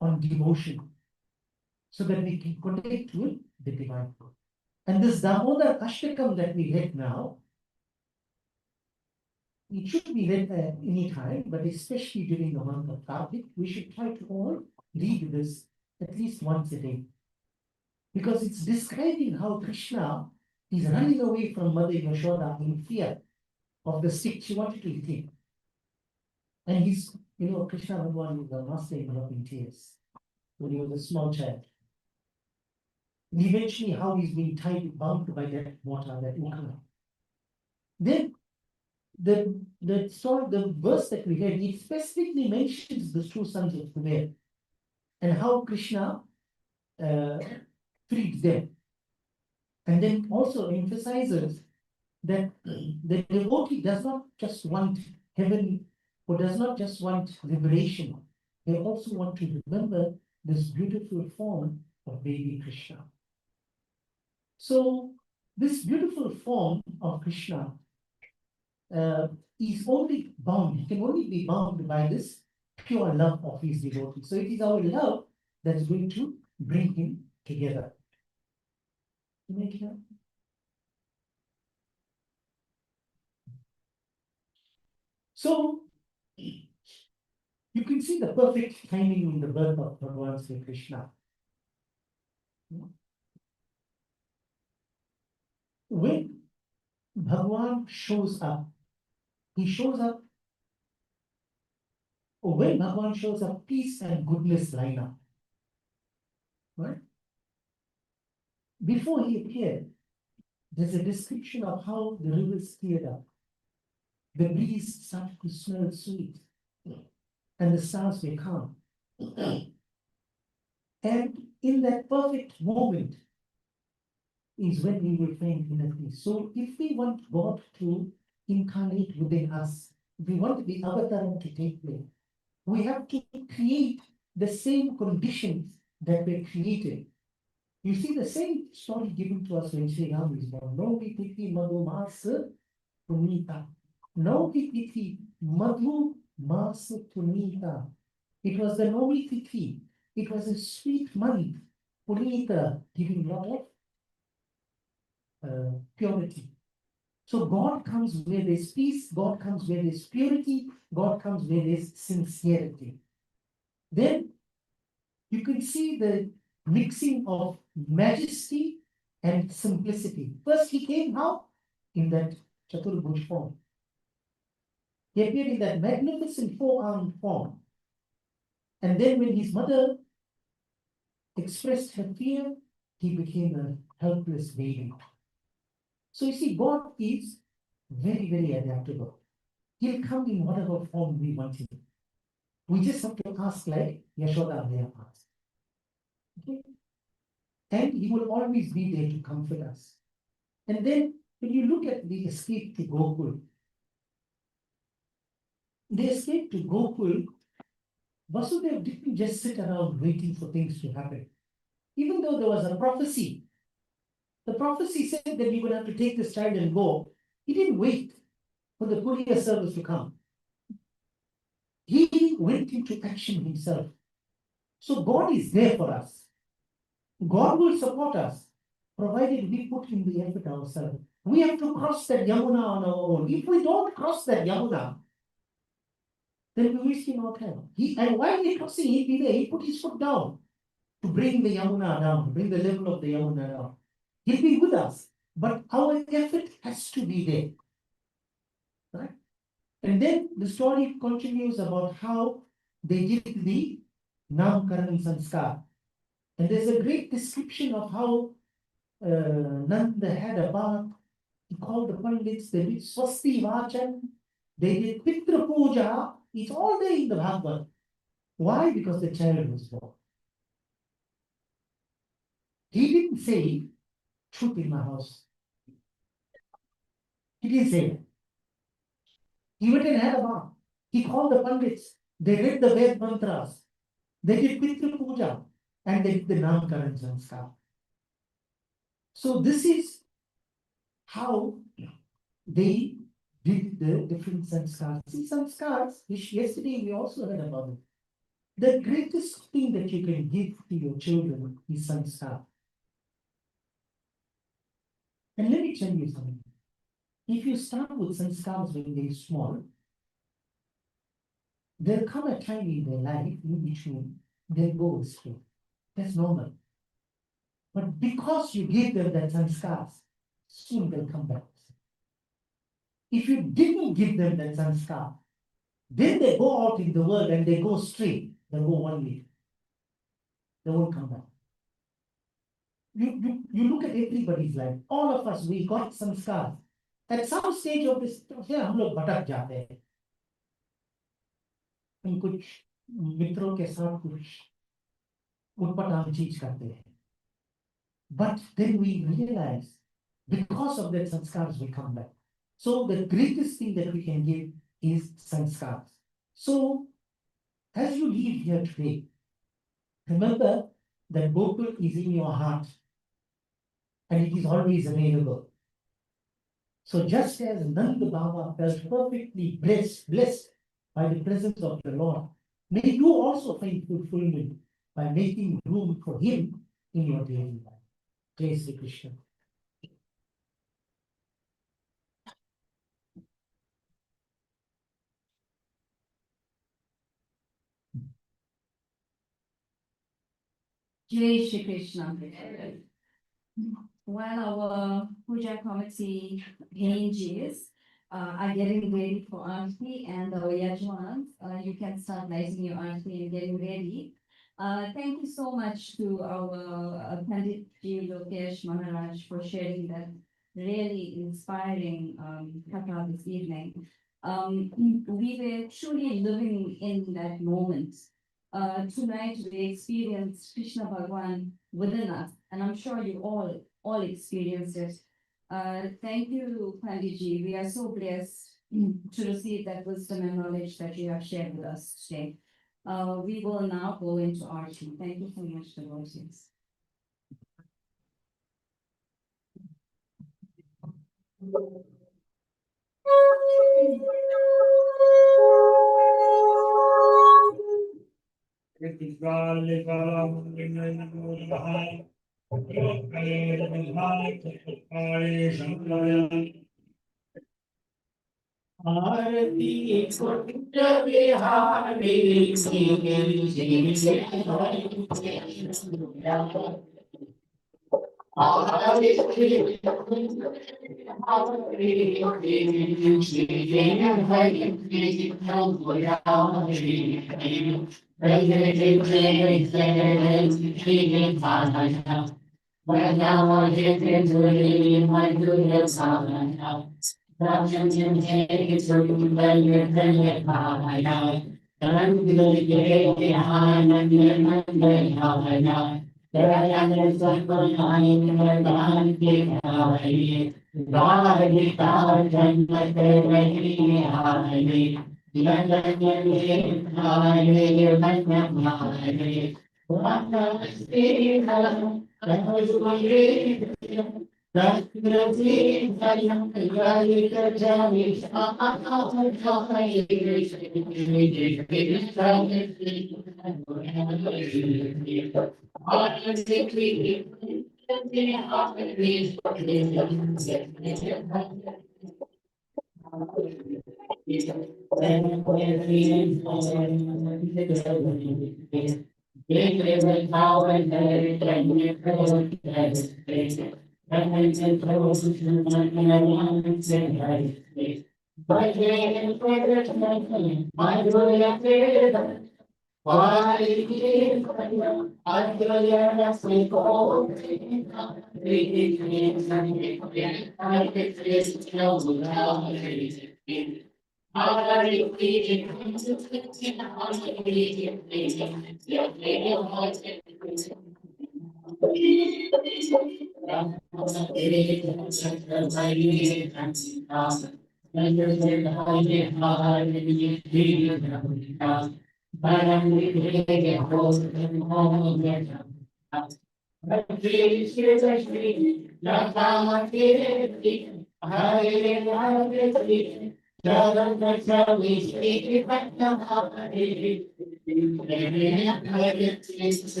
on devotion so that we can connect with the divine. And this Damodar Ashtakam that we read now, it should be read any time, but especially during the month of Kartik, we should try to all read this at least once a day. Because it's describing how Krishna is running away from Mother Yashoda in fear of the stick she wanted to eat him. And he's, Krishna Bhagavan was a master in developing tears when he was a small child. And eventually how he's being bound by that water, that ukana. Then the story, the verse that we read, it specifically mentions the two sons of Kuber and how Krishna freed them. And then also emphasizes that the devotee does not just want heaven or does not just want liberation. They also want to remember this beautiful form of baby Krishna. So this beautiful form of Krishna is only bound, he can only be bound by this pure love of his devotee. So it is our love that's going to bring him together. So you can see the perfect timing in the birth of Bhagavan Sri Krishna. When Bhagavan shows up, he shows up, or when Bhagavan shows up, peace and goodness line up. Right? Before he appeared, there's a description of how the rivers cleared up. The breeze started to smell sweet, and the stars were calm. And in that perfect moment is when we will find inner peace. So if we want God to incarnate within us, if we want the avataram to take place, we have to create the same conditions that were created. You see the same story given to us when Sri Ram is born. No vititi madhu masa punita. No vititi madhu masa punita. It was the Nomi Tithi. It was a sweet month. Punita, giving lot of purity. So God comes where there's peace, God comes where there's purity, God comes where there's sincerity. then you can see the mixing of majesty and simplicity. First, he came how? In that Chaturbhuj form. He appeared in that magnificent four-armed form. And then when his mother expressed her fear, he became a helpless baby. So you see, God is very, very adaptable. He'll come in whatever form we want him. We just have to ask like Yashoda Maya asked. Okay? And he will always be there to comfort us. And then when you look at the escape to Gokul, the escape to Gokul, Vasudeva didn't just sit around waiting for things to happen. Even though there was a prophecy, the prophecy said that we would have to take this child and go. He didn't wait for the courier service to come. He went into action himself. So God is there for us. God will support us, provided we put in the effort ourselves. We have to cross that Yamuna on our own. If we don't cross that Yamuna, then we waste our time. And while we're crossing, he'll be there. He put his foot down to bring the Yamuna down, to bring the level of the Yamuna down. He'll be with us, but our effort has to be there. Right? And then the story continues about how they did the Namkaran Sanskar. And there's a great description of how Nanda had a bath. He called the Pandits, they did Swasti Vachan, they did Pitra Puja. It's all there in the Bhagwat. Why? Because the child was born. He didn't say, truth in my house. He didn't say that. He went and had a bath. He called the Pandits. They read the Ved mantras. They did Pitra Puja. And they did the Namkaran Sanskar. So this is how they did the different sanskars. See, sanskars, which yesterday we also heard about it. The greatest thing that you can give to your children is sanskar. And let me tell you something. If you start with sanskars when they're small, there'll come a time in their life in which they'll go astray. That's normal. But because you gave them that sanskars, soon they'll come back. If you didn't give them that sanskar, then they go out in the world and they go straight. They go one way. They won't come back. You look at everybody's life. All of us, we got sanskar. At some stage of this, हम लोग भटक जाते हैं. हम कुछ मित्रों के साथ कुछ उटपटांग चीज करते हैं. But then we realize, because of that sanskars, we come back. So the greatest thing that we can give is sanskars. So as you leave here today, remember that Gokul is in your heart and it is always available. So just as Nanda Baba felt perfectly blessed by the presence of the Lord, may you also find fulfillment by making room for him in your daily life. Jai Sri Krishna. Jai Shri Krishna. While our puja committee pages are getting ready for Aarti and our Yajmans, you can start lighting your Aarti and getting ready. Thank you so much to our Pandit Ji Lokesh Maharaj for sharing that really inspiring katha this evening. We were truly living in that moment. Tonight we experienced Krishna Bhagwan within us, and I'm sure you all experienced it. Thank you, Panditji. We are so blessed to receive that wisdom and knowledge that you have shared with us today. We will now go into Aarti. Thank you so much, devotees. Aarti Kunj Bihari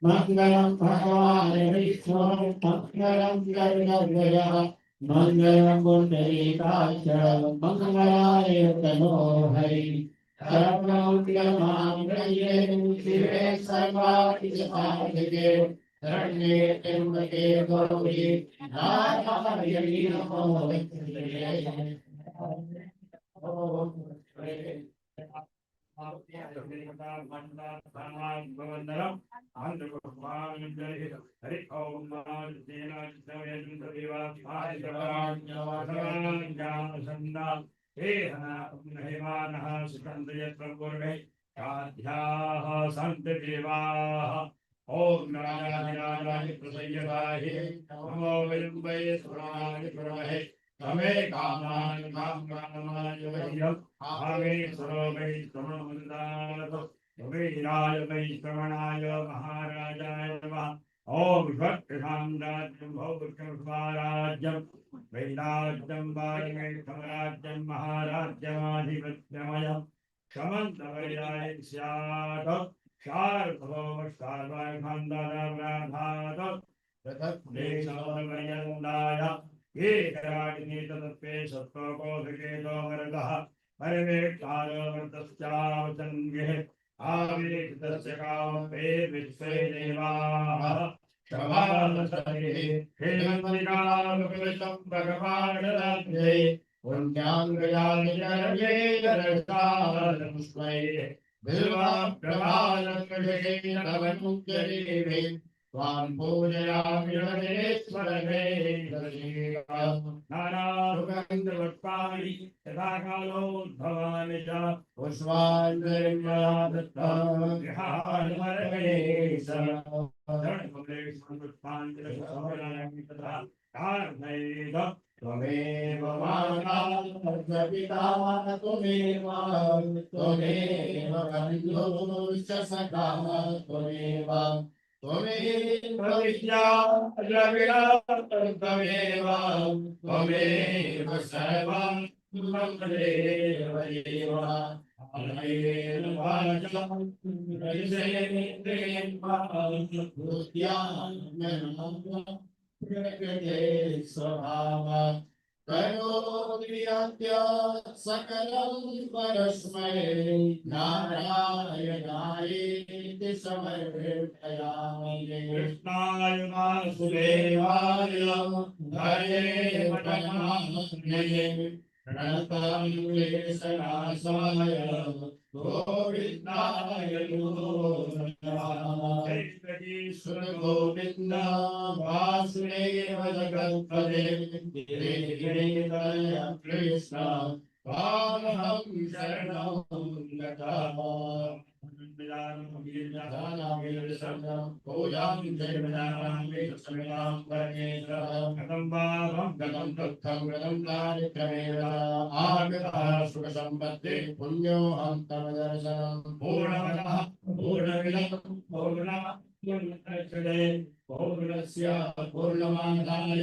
Mangalam Bhagavane Vishnu Mangalam Gargavaya Mangalam Pundarikasha Mangalaya Tano Hari Sarvamanglam Shive Sarvati Samadhi Ranye Tirumake Gauri Narayani Namo Hari Om Om Raja Prasayavahe Namo Vilambaye Suraya Pravahe Rame Kaman Kamanayam Ame Surabhay Samanandana Rame Rajabhay Samanaya Maharajaya Namaha Om Shvatram Rajam Bhavukam Swarajam Vairajam Varimay Samarajam Maharajam Adhivatyamaya Samantavayay Syata Sharvava Sarvai Khandana Radhata Tatatnesavayandaya Ye Karadini Tatape Sattva Kodhake Domaradaha परिवेक्षावतश्चावचन्ये आवेक्षस्य कामे विश्वे देवाः शभासते हेमन्तिकामकृतं भगवान् पुण्याङ्गयानि पुष्पै बिल्वा प्रभालकृषे नवमुक्तदेवे त्वां पूजयामि हरेश्वरमे नानासुगन्धवत्पाणि यथा कालोद्भवानि च पुष्पाञ्जलिर्मया दत्तान्विहारमर्गणेश पुष्पाञ्जलिर्मयामि तथा कारणैः त्वमेव माता पिता त्वमेव बन्धुश्च सखा त्वमेव त्वमेव विद्या द्रविड़ा त्वमेव त्वमेव सर्वं ममदेव देव अनेन वाचं रजयेन्द्रियं बुद्ध्यात्मना प्रकृते स्वभावा करोति यद्यत् सकलं परस्मै नारायणायेति समर्पयामि कृष्णाय वासुदेवाय हरे परमात्मने प्रणतं क्लेशनाशाय गोविन्दाय नमो नमः श्री गोविन्द वासुदेव जगत्पते कृष्ण त्वामहं शरणं गतः पूजां कथं वाहं कथं दुःखं कथं दारिद्र्यमेव आगतः सुखसम्पत्ति पुण्योऽहं तव दर्शनं पूर्णमतः पूर्णमिदं पूर्णमुदच्यते पूर्णस्य पूर्णमादाय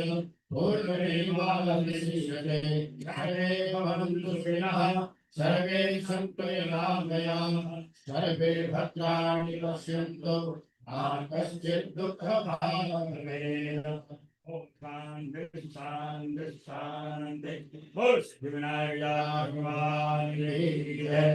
पूर्णमेवावशिष्यते सर्वे भवन्तु सुखिनः सर्वे सन्तु निरामयाः सर्वे भद्राणि पश्यन्तु मा कश्चित् दुःखभाग् भवेत् ओम शांति शांति शांति बोल सिद्धिविनायक भगवान की जय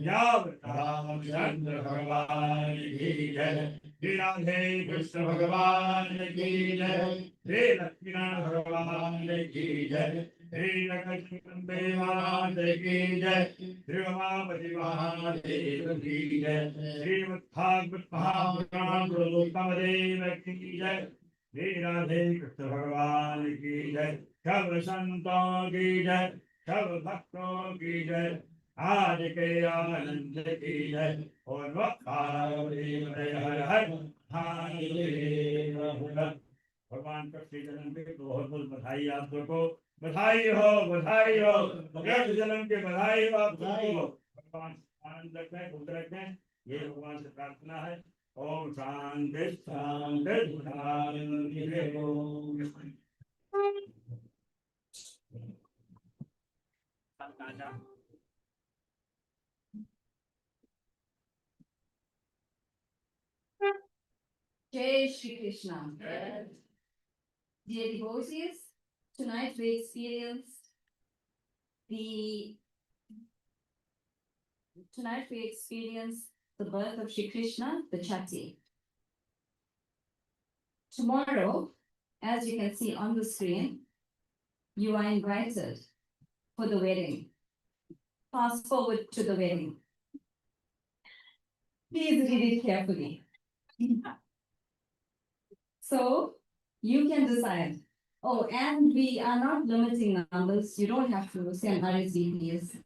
रामचंद्र भगवान की जय श्री राधे कृष्ण भगवान की जय श्री लक्ष्मीनारायण भगवान की जय श्री लक्ष्मी माता की जय श्री उमापति महादेव की जय श्रीमद्भागवत महापुराण पुरुषोत्तम देव की जय श्री राधे कृष्ण भगवान की जय सब संतों की जय सब भक्तों की जय आज के आनंद की जय और हर हर महादेव भगवान का श्री जन्म के बहुत बहुत बधाई आप सबको बधाई हो जन्म के बधाई हो आप सबको भगवान आनंद रखें खुश रखें ये भगवान से प्रार्थना है ओम शांति शांति Jai Shri Krishna. Dear devotees, tonight we experienced the birth of Shri Krishna, the Chatti. Tomorrow, as you can see on the screen, you are invited for the wedding. Fast forward to the wedding. Please read it carefully. So you can decide. Oh, and we are not limiting numbers. You don't have to send RSVPs.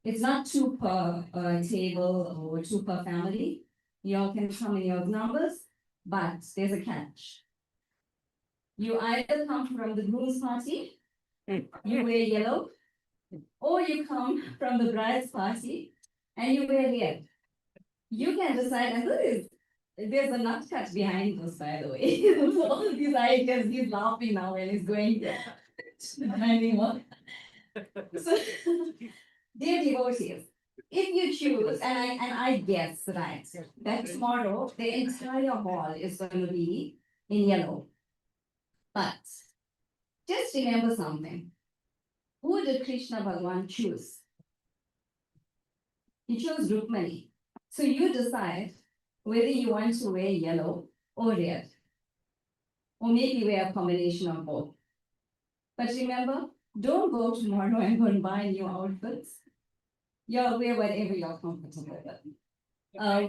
It's not two per table or two per family. You all can come in your numbers, but there's a catch. You either come from the groom's party, you wear yellow, or you come from the bride's party and you wear red. You can decide, and there's a nut cut behind us, by the way. So all these ideas, he's laughing now and he's going to the dining hall. So, dear devotees, if you choose, and I guess, right, that tomorrow the entire hall is going to be in yellow. But just remember something. Who did Krishna Bhagwan choose? He chose Rukmani. So you decide whether you want to wear yellow or red, or maybe wear a combination of both. But remember, don't go tomorrow and go and buy new outfits. You'll wear whatever you're comfortable with.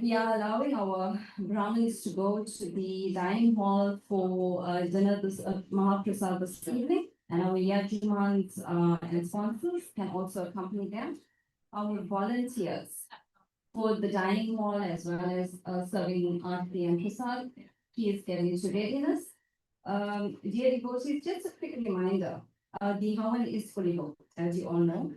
We are allowing our Brahmins to go to the dining hall for dinner this Mahaprasad this evening, and our Yajmans and sponsors can also accompany them. Our volunteers for the dining hall as well as serving Aarti and Prasad, he is getting into readiness. Dear devotees, just a quick reminder, the Havan is fully booked, as you all know.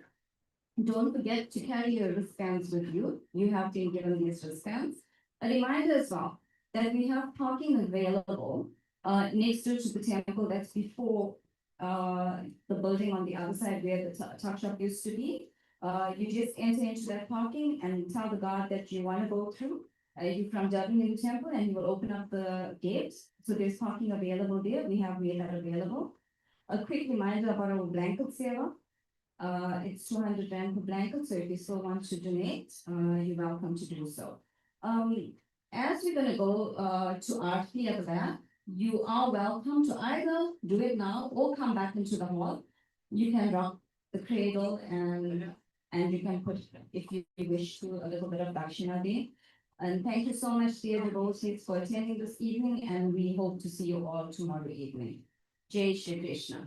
Don't forget to carry your wristbands with you. You have been given these wristbands. A reminder as well that we have parking available next door to the temple that's before the building on the other side where the tuck shop used to be. You just enter into that parking and tell the guard that you want to go through. You from Dublin in the temple and you will open up the gates. So there's parking available there. We have made that available. A quick reminder about our blanket seva. It's 200 rand per blanket, so if you still want to donate, you're welcome to do so. As we're gonna go to Aarti at the back, you are welcome to either do it now or come back into the hall. You can rock the cradle and you can put, if you wish to, a little bit of dakshina there. And thank you so much, dear devotees, for attending this evening, and we hope to see you all tomorrow evening. Jai Shri Krishna.